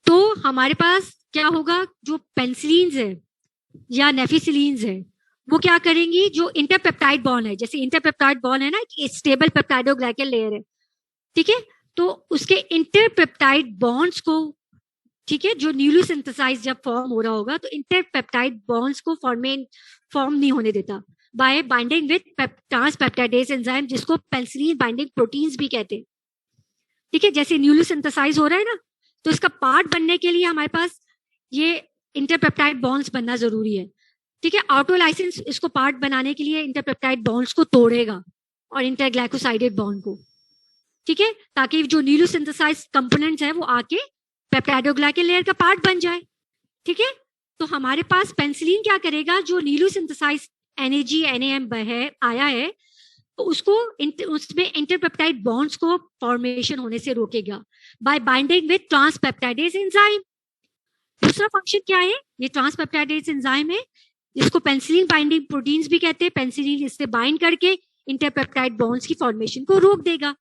तो हमारे पास क्या होगा, जो पेनिसिलिन्स है या नेफिसिलिन्स है वो क्या करेंगी, जो इंटरपेप्टाइड बॉन्ड है, जैसे इंटरपेप्टाइड बॉन्ड है ना, स्टेबल पेप्टाइडोग्लाइकन लेयर है, ठीक है, तो उसके इंटरपेप्टाइड बॉन्ड्स को, ठीक है, जो न्यूली सिंथेसाइज जब फॉर्म हो रहा होगा तो इंटरपेप्टाइड बॉन्ड्स को फॉर्म नहीं होने देता बाय बाइंडिंग विद ट्रांसपेप्टाइडेज एंजाइम, जिसको पेनिसिलिन बाइंडिंग प्रोटीन्स भी कहते हैं। ठीक है, जैसे न्यूली सिंथेसाइज हो रहा है ना, तो इसका पार्ट बनने के लिए हमारे पास ये इंटरपेप्टाइड बॉन्ड्स बनना जरूरी है। ठीक है, ऑटोलाइसिन इसको पार्ट बनाने के लिए इंटरपेप्टाइड बॉन्ड्स को तोड़ेगा और इंटरग्लाइकोसाइडेड बॉन्ड को, ठीक है, ताकि जो न्यूली सिंथेसाइज कंपोनेंट्स है वो आके पेप्टाइडोग्लाइकन लेयर का पार्ट बन जाए। ठीक है, तो हमारे पास पेनिसिलिन क्या करेगा, जो न्यूली सिंथेसाइज NAG NAM है आया है, तो उसको उसमें इंटरपेप्टाइड बॉन्ड्स को फॉर्मेशन होने से रोकेगा बाय बाइंडिंग विद ट्रांसपेप्टाइडेज एंजाइम। दूसरा फंक्शन क्या है, ये ट्रांसपेप्टाइडेज एंजाइम है, जिसको पेनिसिलिन बाइंडिंग प्रोटीन्स भी कहते हैं। पेनिसिलिन इससे बाइंड करके इंटरपेप्टाइड बॉन्ड्स की फॉर्मेशन को रोक देगा।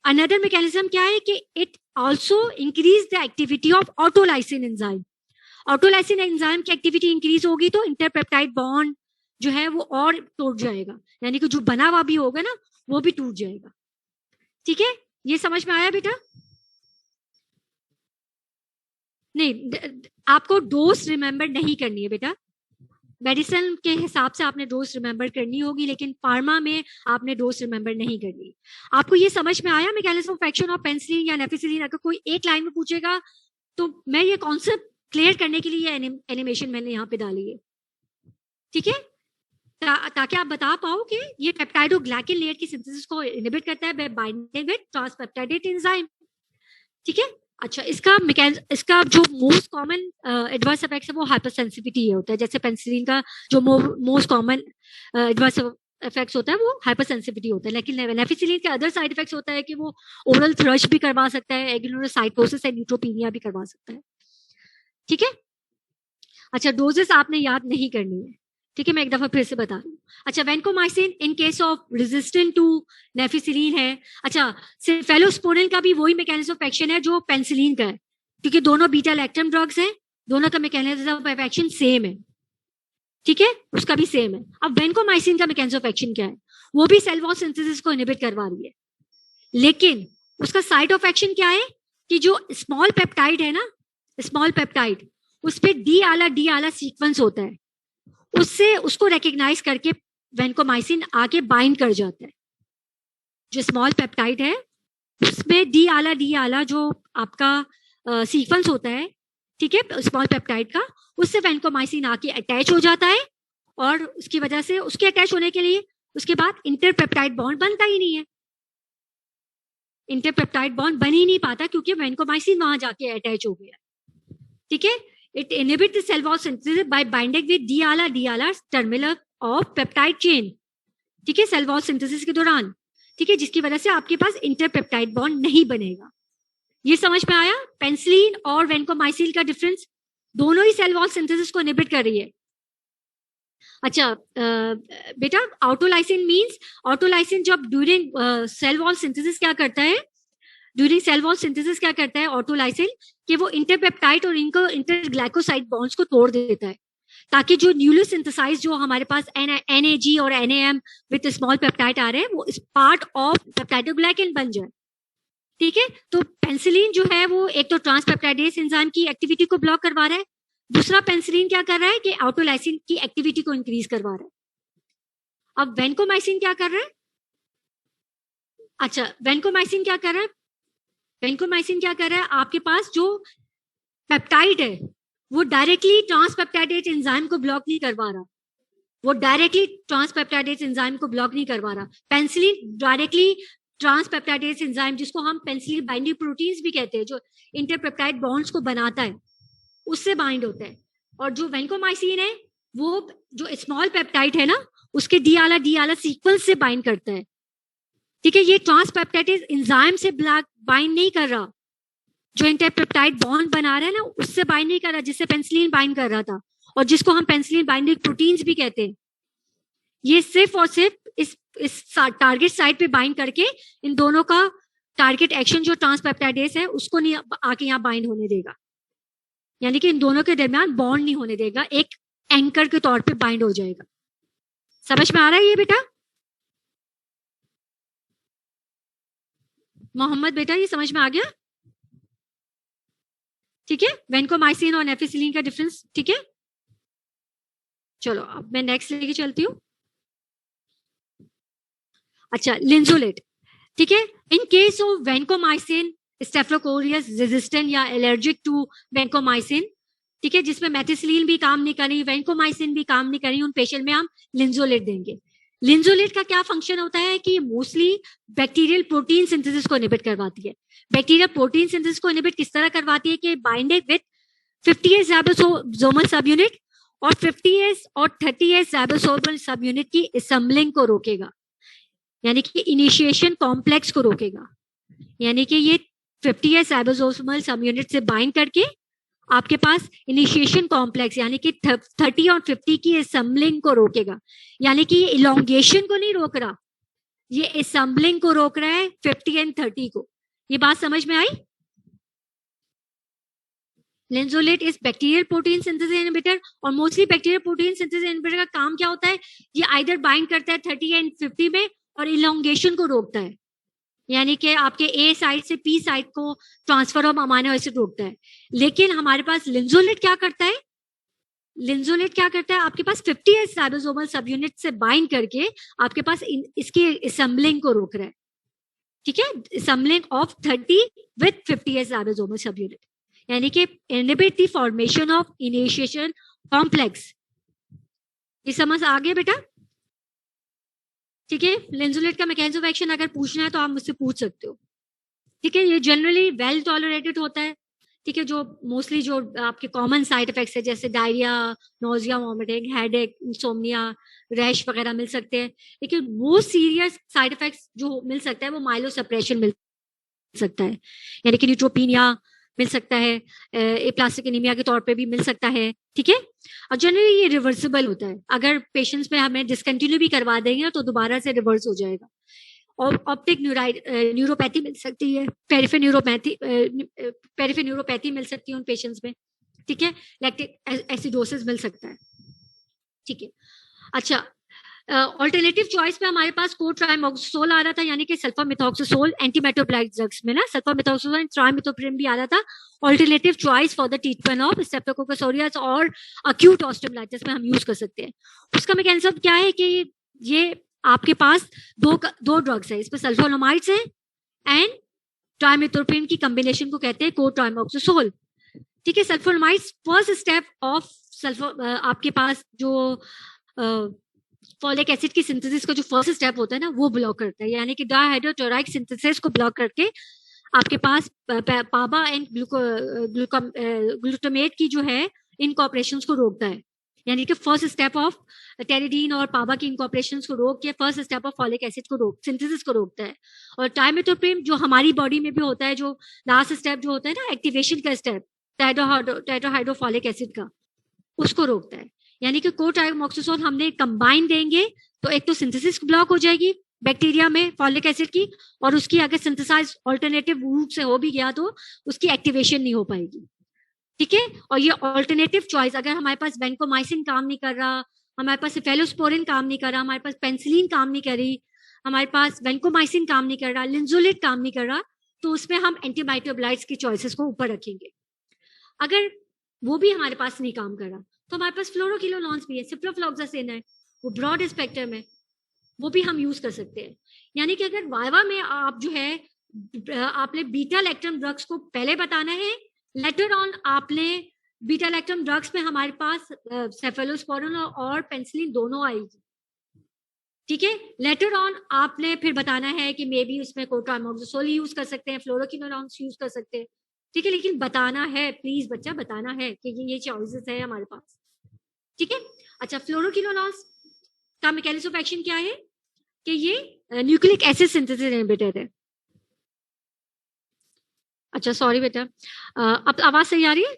अनदर मैकेनिज्म क्या है कि it also increase the activity of autolysin enzyme. Autolysin enzyme की एक्टिविटी इंक्रीज होगी तो इंटरपेप्टाइड बॉन्ड जो है वो और टूट जाएगा, यानी कि जो बना हुआ भी होगा ना वो भी टूट जाएगा। ठीक है, ये समझ में आया बेटा? नहीं, आपको डोज रिमेंबर नहीं करनी है बेटा, मेडिसिन के हिसाब से आपने डोज रिमेंबर करनी होगी, लेकिन फार्मा में आपने डोज रिमेंबर नहीं करनी। आपको ये समझ में आया mechanism of action of penicillin या नेफिसिलिन? अगर कोई एक लाइन में पूछेगा तो मैं ये कॉन्सेप्ट क्लियर करने के लिए एनिमेशन मैंने यहाँ पे डाली है। ठीक है, ताकि आप बता पाओ कि ये पेप्टाइडोग्लाइकन लेयर की सिंथेसिस को इनहिबिट करता है बाय बाइंडिंग विद ट्रांसपेप्टाइडेज एंजाइम। ठीक है, अच्छा, इसका जो मोस्ट कॉमन एडवर्स इफेक्ट्स है वो हाइपरसेंसिटिविटी होता है। जैसे पेनिसिलिन का जो मोस्ट कॉमन एडवर्स इफेक्ट्स होता है वो हाइपरसेंसिटिविटी होता है, लेकिन नेफिसिलिन के अदर साइड इफेक्ट्स होता है कि वो ओरल थ्रश भी करवा सकता है, एग्नुलोसाइटोसिस एंड न्यूट्रोपीनिया भी करवा सकता है। ठीक है, अच्छा, डोजेस आपने याद नहीं करनी है। ठीक है, मैं एक दफा फिर से बता रही हूँ। अच्छा, vancomycin in case of resistant to nafcillin है। अच्छा, सेफेलोस्पोरिन का भी वही मैकेनिज्म ऑफ एक्शन है जो पेनिसिलिन का है, क्योंकि दोनों बीटा लैक्टम ड्रग्स हैं, दोनों का मैकेनिज्म ऑफ एक्शन सेम है। ठीक है, उसका भी सेम है। अब वेंकोमाइसिन का मैकेनिज्म ऑफ एक्शन क्या है, वो भी सेल वॉल सिंथेसिस को इनहिबिट करवा रही है, लेकिन उसका साइड ऑफ एक्शन क्या है कि जो स्मॉल पेप्टाइड है ना, स्मॉल पेप्टाइड, उस पर डी आला सीक्वेंस होता है, उससे उसको रिकॉग्नाइज करके वेंकोमाइसिन आके बाइंड कर जाता है। जो स्मॉल पेप्टाइड है उसमें डी आला जो आपका सीक्वेंस होता है, ठीक है, स्मॉल पेप्टाइड का, उससे वेंकोमाइसिन आके अटैच हो जाता है, और उसकी वजह से उसके अटैच होने के लिए उसके बाद इंटरपेप्टाइड बॉन्ड बनता ही नहीं है। इंटरपेप्टाइड बॉन्ड बन ही नहीं पाता क्योंकि वेंकोमाइसिन वहां जाके अटैच हो गया। ठीक है, it inhibits the cell wall synthesis by binding with D-ala terminal of peptide chain। ठीक है, सेल वॉल सिंथेसिस के दौरान, ठीक है, जिसकी वजह से आपके पास इंटरपेप्टाइड बॉन्ड नहीं बनेगा। ये समझ में आया? पेनिसिलिन और वेंकोमाइसिन का डिफरेंस, दोनों ही सेल वॉल सिंथेसिस को इनहिबिट कर रही है। अच्छा बेटा, ऑटोलाइसिन मींस, ऑटोलाइसिन जब ड्यूरिंग सेल वॉल सिंथेसिस क्या करता है, ड्यूरिंग सेल वॉल सिंथेसिस क्या करता है ऑटोलाइसिन, कि वो इंटरपेप्टाइड और इनको इंटरग्लाइकोसाइड बॉन्ड्स को तोड़ देता है, ताकि जो न्यूली सिंथेसाइज जो हमारे पास NAG और NAM विद स्मॉल पेप्टाइड आ रहे हैं वो इस पार्ट ऑफ पेप्टाइडोग्लाइकन बन जाए। ठीक है, तो पेनिसिलिन जो है वो एक तो ट्रांसपेप्टाइडेज एंजाइम की एक्टिविटी को ब्लॉक करवा रहा है, दूसरा पेनिसिलिन क्या कर रहा है कि ऑटोलाइसिन की एक्टिविटी को इंक्रीज करवा रहा है। अब वेंकोमाइसिन क्या कर रहा है? अच्छा, वेंकोमाइसिन क्या कर रहा है? वेंकोमाइसिन क्या कर रहा है, आपके पास जो पेप्टाइड है वो डायरेक्टली ट्रांसपेप्टाइडेज एंजाइम को ब्लॉक नहीं करवा रहा, वो डायरेक्टली ट्रांसपेप्टाइडेज एंजाइम को ब्लॉक नहीं करवा रहा। पेनिसिलिन डायरेक्टली ट्रांसपेप्टाइडेज एंजाइम, जिसको हम पेनिसिलिन बाइंडिंग प्रोटीन्स भी कहते हैं, जो इंटरपेप्टाइड बॉन्ड्स को बनाता है, उससे बाइंड होता है। और जो वेंकोमाइसिन है वो जो स्मॉल पेप्टाइड है ना, उसके डी आला सीक्वेंस से बाइंड करता है। ठीक है, ये ट्रांसपेप्टाइडेज एंजाइम से बाइंड नहीं कर रहा, जो इंटरपेप्टाइड बॉन्ड बना रहा है ना, उससे बाइंड नहीं कर रहा जिससे पेनिसिलिन बाइंड कर रहा था, और जिसको हम पेनिसिलिन बाइंडिंग प्रोटीन्स भी कहते हैं। ये सिर्फ और सिर्फ इस टारगेट साइट पे बाइंड करके इन दोनों का टारगेट एक्शन जो ट्रांसपेप्टाइडेज है उसको नहीं आके यहाँ बाइंड होने देगा, यानी कि इन दोनों के दरमियान बॉन्ड नहीं होने देगा, एक एंकर के तौर पे बाइंड हो जाएगा। समझ में आ रहा है ये बेटा? मोहम्मद बेटा ये समझ में आ गया? ठीक है, वेंकोमाइसिन और नेफिसिलिन का डिफरेंस। ठीक है, चलो अब मैं नेक्स्ट लेके चलती हूँ। अच्छा, लिंजोलेट। ठीक है, in case of vancomycin staphylococcus aureus resistant या एलर्जिक टू वेंकोमाइसिन, ठीक है, जिसमें मेथिसिलिन भी काम नहीं कर रही, वेंकोमाइसिन भी काम नहीं कर रही, उन पेशेंट में हम लिंजोलेट देंगे। लिंजोलेट का क्या फंक्शन होता है कि मोस्टली बैक्टीरियल प्रोटीन सिंथेसिस को इनहिबिट करवाती है। बैक्टीरियल प्रोटीन सिंथेसिस को इनहिबिट किस तरह करवाती है कि बाइंडेड विद 50S राइबोसोमल सब यूनिट और 50S और 30S राइबोसोमल सब यूनिट की असेंबलिंग को रोकेगा, यानी कि इनिशिएशन कॉम्प्लेक्स को रोकेगा। यानी कि ये 50S राइबोसोमल सब यूनिट से बाइंड करके आपके पास इनिशिएशन कॉम्प्लेक्स यानी कि 30 और 50 की असेंबलिंग को रोकेगा। यानी कि ये इलोंगेशन को नहीं रोक रहा, ये असेंबलिंग को रोक रहा है 50 एंड 30 को। ये बात समझ में आई? Linezolid is bacterial protein synthesis inhibitor, और mostly bacterial protein synthesis inhibitor का काम क्या होता है, ये आइदर बाइंड करता है 30 एंड 50 में और इलोंगेशन को रोकता है, यानी कि आपके ए साइड से पी साइड को ट्रांसफर ऑफ अमाइनो एसिड रोकता है। लेकिन हमारे पास लिंजोलेट क्या करता है, लिंजोलेट क्या करता है, आपके पास 50S राइबोसोमल सब यूनिट से बाइंड करके आपके पास इसकी असेंबलिंग को रोक रहा है। ठीक है, assembling of 30 with 50S ribosomal सब यूनिट, यानी कि inhibit the formation of initiation complex. ये समझ आ गया बेटा? ठीक है, लिंजोलेट का मैकेनिज्म ऑफ एक्शन अगर पूछना है तो आप मुझसे पूछ सकते हो। ठीक है, ये जनरली वेल टॉलरेटेड होता है। ठीक है, जो मोस्टली जो आपके कॉमन साइड इफेक्ट्स है जैसे diarrhoea, nausea, vomiting, headache, insomnia, rash वगैरह मिल सकते हैं। लेकिन वो सीरियस साइड इफेक्ट्स जो मिल सकता है वो माइलो सप्रेशन मिल सकता है, यानी कि न्यूट्रोपीनिया मिल सकता है, एप्लास्टिक एनीमिया के तौर पे भी मिल सकता है। ठीक है, और जनरली ये रिवर्सिबल होता है, अगर पेशेंट्स में हमें डिसकंटिन्यू भी करवा देंगे तो दोबारा से रिवर्स हो जाएगा। और ऑप्टिक न्यूरोपैथी मिल सकती है, पेरिफेरल न्यूरोपैथी मिल सकती है उन पेशेंट्स में। ठीक है, लैक्टिक एसिडोसिस मिल सकता है। ठीक है, अच्छा, ऑल्टरनेटिव चॉइस में हमारे पास कोट्राइमोक्सोल आ रहा था, यानी कि सल्फामेथोक्सोसोल एंटीमेटोब्लाइक ड्रग्स में ना सल्फामेथोक्सोसोल एंड ट्राइमेथोप्रिम भी आ रहा था। Alternative choice for the treatment of Streptococcus और अक्यूट ऑस्टियोमाइलाइटिस में हम यूज कर सकते हैं। उसका मैकेनिज्म क्या है कि ये आपके पास दो ड्रग्स है, इसमें सल्फोनामाइड्स है एंड ट्राइमेथोप्रिम की कॉम्बिनेशन को कहते हैं कोट्राइमोक्सोसोल। ठीक है, सल्फोनामाइड्स फर्स्ट स्टेप ऑफ आपके पास जो फॉलिक एसिड की सिंथेसिस का जो फर्स्ट स्टेप होता है ना वो ब्लॉक करता है, यानी कि डाइहाइड्रोक्लोराइड सिंथेसिस को ब्लॉक करके आपके पास पाबा एंड ग्लूटामेट की जो है इनकॉर्पोरेशन को रोकता है, यानी कि फर्स्ट स्टेप ऑफ टेरिडीन और पाबा की इनकॉर्पोरेशन को रोक के first step of folic acid को सिंथेसिस को रोकता है। और ट्राइमेथोप्रिम जो हमारी बॉडी में भी होता है, जो लास्ट स्टेप जो होता है ना एक्टिवेशन का स्टेप टेट्राहाइड्रोफॉलिक एसिड का, उसको रोकता है। यानी कि कोट्राइमोक्सोसोल हमने कंबाइन देंगे तो एक तो सिंथेसिस ब्लॉक हो जाएगी बैक्टीरिया में फॉलिक एसिड की, और उसकी अगर सिंथेसाइज ऑल्टरनेटिव रूट से हो भी गया तो उसकी एक्टिवेशन नहीं हो पाएगी। ठीक है, और ये ऑल्टरनेटिव चॉइस, अगर हमारे पास वेंकोमाइसिन काम नहीं कर रहा, हमारे पास सेफेलोस्पोरिन काम नहीं कर रहा, हमारे पास पेनिसिलिन काम नहीं कर रही, हमारे पास वेंकोमाइसिन काम नहीं कर रहा, लिंजोलेट काम नहीं कर रहा, तो उसमें हम एंटीबायोटिब्लाइट्स की चॉइसेस को ऊपर रखेंगे। अगर वो भी हमारे पास नहीं काम कर रहा तो हमारे पास फ्लोरोकिलोनॉन्स भी है, सिप्रोफ्लॉक्सासिन है, वो ब्रॉड स्पेक्ट्रम है, वो भी हम यूज कर सकते हैं। यानी कि अगर वाइवा में आप जो है आपने बीटा लैक्टम ड्रग्स को पहले बताना है, लेटर ऑन आपने बीटा लैक्टम ड्रग्स में हमारे पास सेफेलोस्पोरिन और पेनिसिलिन दोनों आएगी। ठीक है, लेटर ऑन आपने फिर बताना है कि मे बी उसमें कोट्राइमोक्सोसोल यूज कर सकते हैं, फ्लोरोकिनोलॉन्स यूज कर सकते हैं। ठीक है, लेकिन बताना है प्लीज बच्चा, बताना है कि ये चॉइसेस है हमारे पास। ठीक है, अच्छा, फ्लोरोकिनोलॉन्स का मैकेनिज्म ऑफ एक्शन क्या है कि ये न्यूक्लिक एसिड सिंथेसिस इनहिबिटर है। अच्छा सॉरी बेटा, अब आवाज सही आ रही है?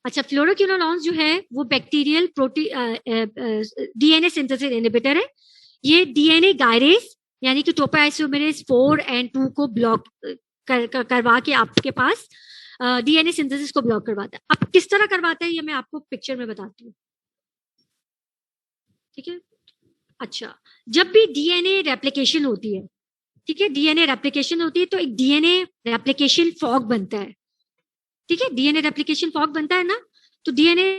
अच्छा, फ्लोरोक्विनोलॉन्स जो है वो bacterial protein DNA synthesis inhibitor है। ये डीएनए गायरेज यानी कि टोपोआइसोमेरेज 4 एंड 2 को ब्लॉक करवा के आपके पास डीएनए सिंथेसिस को ब्लॉक करवाता है। अब किस तरह करवाता है ये मैं आपको पिक्चर में बताती हूँ, ठीक है। अच्छा, जब भी डीएनए रेप्लिकेशन होती है, ठीक है, डीएनए रेप्लिकेशन होती है तो एक डीएनए रेप्लिकेशन फॉग बनता है, ठीक है। डीएनए रेप्लिकेशन फॉग बनता है ना, तो डीएनए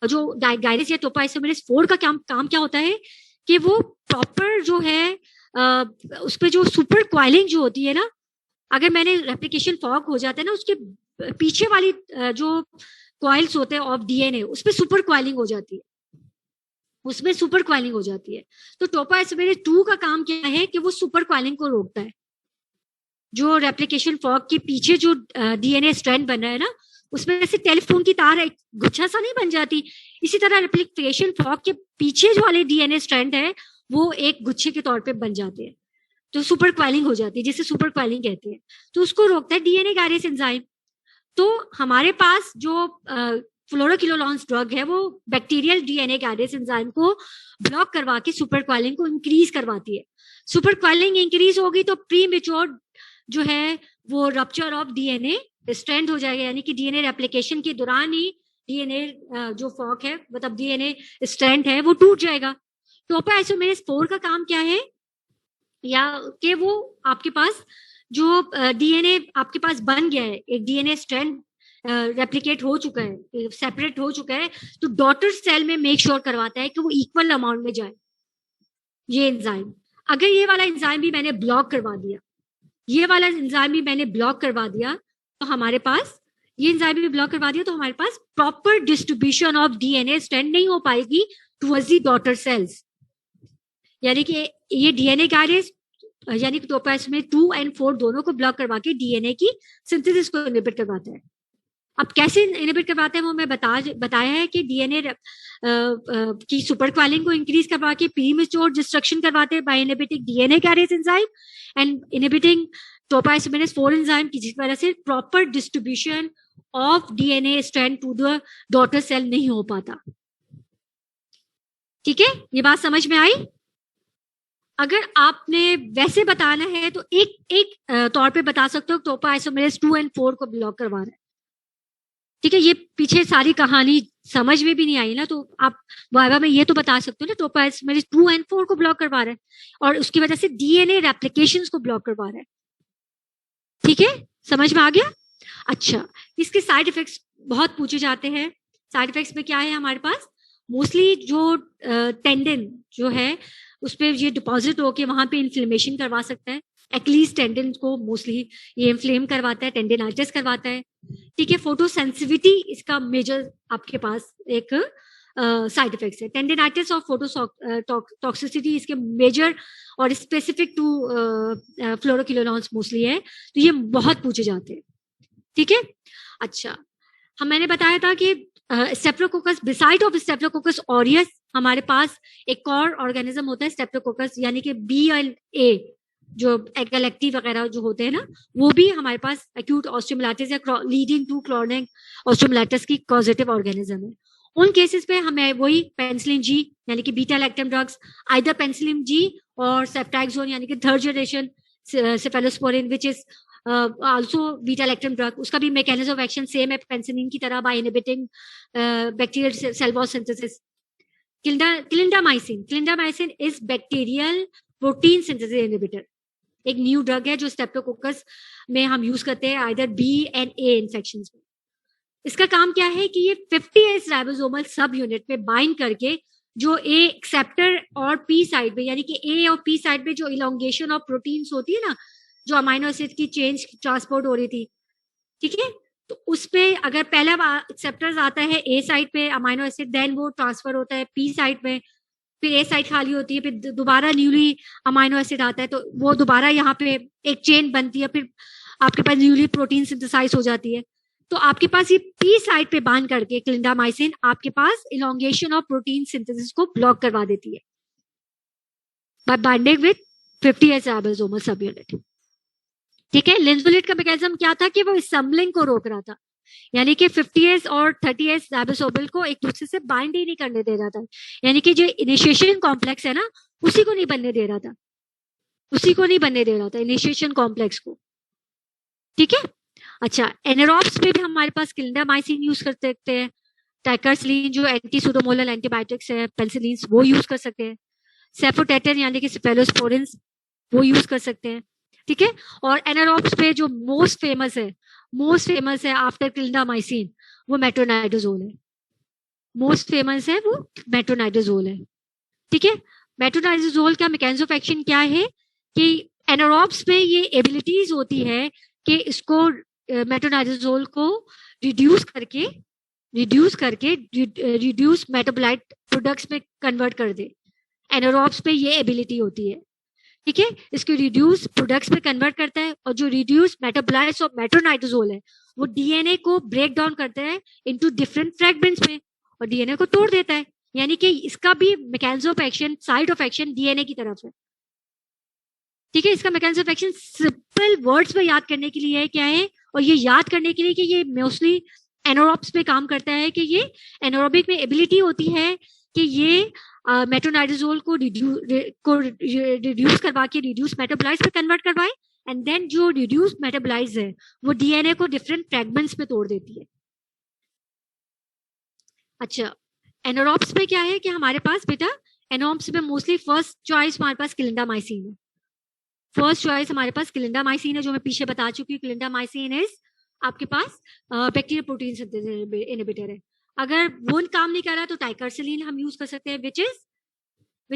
जो गायरेज या टोपोआइसोमेरेज 4 का काम क्या होता है कि वो प्रॉपर जो है उस पर जो सुपर क्वाइलिंग जो होती है ना, अगर मैंने रेप्लिकेशन फॉग हो जाता है ना, उसके पीछे वाली जो क्वाइल्स होते हैं ऑफ डीएनए उस पर सुपर क्वाइलिंग हो जाती है, उसमें सुपर क्वाइलिंग हो जाती है। तो टोपोआइसोमेरेज 2 का काम क्या है कि वो सुपर क्वाइलिंग को रोकता है। जो रेप्लिकेशन फॉग के पीछे जो डीएनए स्ट्रैंड बन रहा है ना, उसमें से टेलीफोन की तार एक गुच्छा सा नहीं बन जाती, इसी तरह रेप्लिकेशन फॉग के पीछे जो वाले डीएनए स्ट्रैंड है वो एक गुच्छे के तौर पे बन जाते हैं, तो सुपर क्वाइलिंग हो जाती है, जिसे सुपर क्वाइलिंग कहते हैं। तो उसको रोकता है डीएनए गायरेज एंजाइम। तो हमारे पास जो फ्लोरोक्विनोलॉन्स ड्रग है वो बैक्टीरियल डीएनए गायरेज एंजाइम को ब्लॉक करवा के सुपर क्वाइलिंग को इंक्रीज करवाती है। सुपर क्वाइलिंग इंक्रीज होगी तो प्री मेच्योर जो है वो रप्चर ऑफ डीएनए स्ट्रैंड हो जाएगा, यानी कि डीएनए रेप्लिकेशन के दौरान ही डीएनए जो फॉक है मतलब डीएनए स्ट्रैंड है वो टूट जाएगा। टोपोआइसोमेरेज 4 का काम क्या है, या कि वो आपके पास जो डीएनए आपके पास बन गया है, एक डीएनए स्ट्रैंड रेप्लिकेट हो चुका है, सेपरेट हो चुका है, तो डॉटर सेल में मेक श्योर करवाता है कि वो इक्वल अमाउंट में जाए ये एंजाइम। अगर ये वाला एंजाइम भी मैंने ब्लॉक करवा दिया, ये वाला एंजाइम भी मैंने ब्लॉक करवा दिया, तो हमारे पास ये एंजाइम भी ब्लॉक करवा दिया तो हमारे पास proper distribution of DNA strand नहीं हो पाएगी टुवर्ड्स दी डॉटर सेल्स। यानी कि ये डीएनए गायरेज यानी कि टोपोआइसोमेरेज 2 एंड 4 दोनों को ब्लॉक करवा के डीएनए की सिंथेसिस को इनहिबिट करवाता है। अब कैसे इनहिबिट करवाते हैं वो मैं बताया है कि डीएनए की सुपर क्वाइलिंग को इंक्रीज करवा के प्रीमेच्योर डिस्ट्रक्शन करवाते हैं by inhibiting DNA gyrase enzyme and inhibiting topoisomerase 4 enzyme की, जिसकी वजह से proper distribution of DNA strand to the daughter cell नहीं हो पाता। ठीक है, ये बात समझ में आई? अगर आपने वैसे बताना है तो एक तौर पे बता सकते हो टोपोआइसोमेरेज 2 एंड 4 को ब्लॉक करवा रहा है, ठीक है। ये पीछे सारी कहानी समझ में भी नहीं आई ना, तो आप वाइवा में ये तो बता सकते हो ना टोपोआइसोमेरेज 2 एंड 4 को ब्लॉक करवा रहा है और उसकी वजह से डीएनए रेप्लिकेशंस को ब्लॉक करवा रहा है, ठीक है, समझ में आ गया? अच्छा, इसके साइड इफेक्ट्स बहुत पूछे जाते हैं। साइड इफेक्ट्स में क्या है हमारे पास, मोस्टली जो टेंडन जो है उस पर ये डिपॉजिट होके वहां पे इन्फ्लेमेशन करवा सकता है। एक्लीज टेंडन को मोस्टली ये इन्फ्लेम करवाता है, टेंडिनाइटिस करवाता है, ठीक है। फोटोसेंसिटिविटी इसका मेजर आपके पास एक साइड इफेक्ट्स है। टेंडिनाइटिस और फोटोटॉक्सिसिटी इसके मेजर और स्पेसिफिक टू फ्लोरोक्विनोलॉन्स मोस्टली है, तो ये बहुत पूछे जाते हैं, ठीक है। अच्छा, मैंने बताया था कि streptococcus beside of streptococcus aureus हमारे पास एक और ऑर्गेनिज्म होता है स्टेप्टोकोकस, यानी कि बी एंड ए जो एगलेक्टी वगैरह जो होते हैं ना, वो भी हमारे पास एक्यूट ऑस्टियोमाइलाइटिस या लीडिंग टू क्रॉनिक ऑस्टियोमाइलाइटिस की कॉजेटिव ऑर्गेनिज्म है। उन केसेस पे हमें वही पेनिसिलिन जी यानी कि beta lactam drugs, either penicillin G और सेफ्ट्रैक्सोन यानी कि third generation cephalosporin which is also beta lactam drug, उसका भी mechanism of action सेम है पेनिसिलिन की तरह by inhibiting bacterial cell wall synthesis. Clindamycin is bacterial protein synthesis inhibitor, एक new drug है जो स्टेप्टोकोकस में हम यूज करते हैं either B and A infections में। इसका काम क्या है कि ये 50S राइबोसोमल सब यूनिट में बाइंड करके जो ए एक्सेप्टर और पी साइड में यानी कि ए और पी साइड में जो इलोंगेशन ऑफ प्रोटीन्स होती है ना, जो अमाइनो एसिड की चेंज ट्रांसपोर्ट हो रही थी, ठीक है, तो उस पे अगर पहला एक्सेप्टर्स आता है ए साइड पे अमाइनो एसिड, देन वो ट्रांसफर होता है पी साइड में, फिर ए साइड खाली होती है, फिर दोबारा न्यूली अमाइनो एसिड आता है, तो वो दोबारा यहाँ पे एक चेन बनती है, फिर आपके पास न्यूली प्रोटीन सिंथेसाइज हो जाती है। तो आपके पास ये पी साइड पे बांध करके क्लिंडामाइसिन आपके पास इलोंगेशन ऑफ प्रोटीन सिंथेसिस को ब्लॉक करवा देती है bye binding with 50S ribosomal सब यूनिट, ठीक है, लिंजोलेट का मैकेनिज्म क्या था कि वो समलिंग को रोक रहा था, यानी कि 50S और 30S राइबोसोमल को एक दूसरे से बाइंड ही नहीं करने दे रहा था, यानी कि जो इनिशिएशन कॉम्प्लेक्स है ना उसी को नहीं बनने दे रहा था, उसी को नहीं बनने दे रहा था इनिशिएशन कॉम्प्लेक्स को। ठीक है, अच्छा एनारोब्स में भी हमारे पास क्लिंडामाइसिन यूज कर सकते हैं, टाइकर्सलिन जो एंटी सूडोमोनल एंटीबायोटिक्स है, पेनिसिलिन वो यूज कर सकते हैं, सेफोटेटन यानी कि सेफेलोस्पोरिन वो यूज कर सकते हैं। ठीक है, और एनारोब्स पे जो मोस्ट फेमस है आफ्टर क्लिंडामाइसिन वो मेट्रोनाइडोजोल है, मोस्ट फेमस है वो मेट्रोनाइडोजोल है। ठीक है, मेट्रोनाइडोजोल का मैकेनिज्म ऑफ एक्शन क्या है कि एनारोब्स में ये एबिलिटीज होती है कि इसको मेट्रोनाइडोजोल को रिड्यूस करके रिड्यूस मेटाबोलाइट प्रोडक्ट्स में कन्वर्ट कर दे, एनारोब्स पे ये एबिलिटी होती है। ठीक है, इसको रिड्यूस प्रोडक्ट्स में कन्वर्ट करता है, और जो रिड्यूस मेटाबोलाइट्स ऑफ मेट्रोनाइडोजोल है वो डीएनए को ब्रेक डाउन करता है इनटू डिफरेंट फ्रैगमेंट्स में और डीएनए को तोड़ देता है, यानी कि इसका भी mechanism of action, side of action DNA की तरफ है। ठीक है, इसका mechanism of action simple words में याद करने के लिए है क्या है, और ये याद करने के लिए कि ये मोस्टली एनारोब्स पे काम करता है, कि ये एनारोबिक में एबिलिटी होती है कि ये मेट्रोनाइडोजोल को रिड्यूस करवा के रिड्यूस मेटाबोलाइट्स पे कन्वर्ट करवाए, एंड देन जो रिड्यूस मेटाबोलाइट्स है वो डीएनए को डिफरेंट फ्रैगमेंट्स में तोड़ देती है। अच्छा, एनारोब्स में क्या है कि हमारे पास बेटा एनारोब्स में मोस्टली फर्स्ट चॉइस हमारे पास क्लिंडामाइसिन है, फर्स्ट चॉइस हमारे पास क्लिंडामाइसिन है, जो मैं पीछे बता चुकी हूँ। क्लिंडामाइसिन इज आपके पास बैक्टीरियल प्रोटीन सिंथेसिस इनहिबिटर है। अगर वो काम नहीं कर रहा तो टाइकर्सलिन हम यूज कर सकते हैं, विच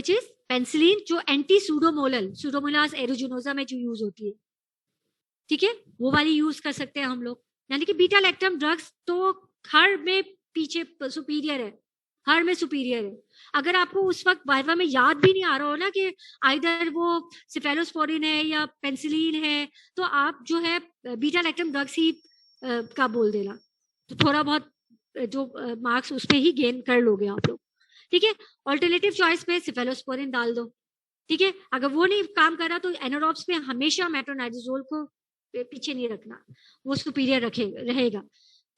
इज पेनिसिलिन, जो एंटी सूडोमोनास एरोजिनोसा में जो यूज होती है। ठीक है, वो वाली यूज कर सकते हैं हम लोग, यानी कि बीटा लैक्टम ड्रग्स तो हर में पीछे सुपीरियर है, हर में सुपीरियर है। अगर आपको उस वक्त वाइवा में याद भी नहीं आ रहा हो ना कि आइदर वो सेफेलोस्पोरिन है या पेनिसिलिन है, तो आप जो है बीटा लैक्टम ड्रग्स ही का बोल देना, तो थोड़ा बहुत जो मार्क्स उस पे ही गेन कर लोगे आप लोग। ठीक है, ऑल्टरनेटिव चॉइस पे सेफेलोस्पोरिन डाल दो। ठीक है, अगर वो नहीं काम कर रहा तो एनारोब्स में हमेशा मेट्रोनाइडोजोल को पीछे नहीं रखना, वो सुपीरियर रहेगा।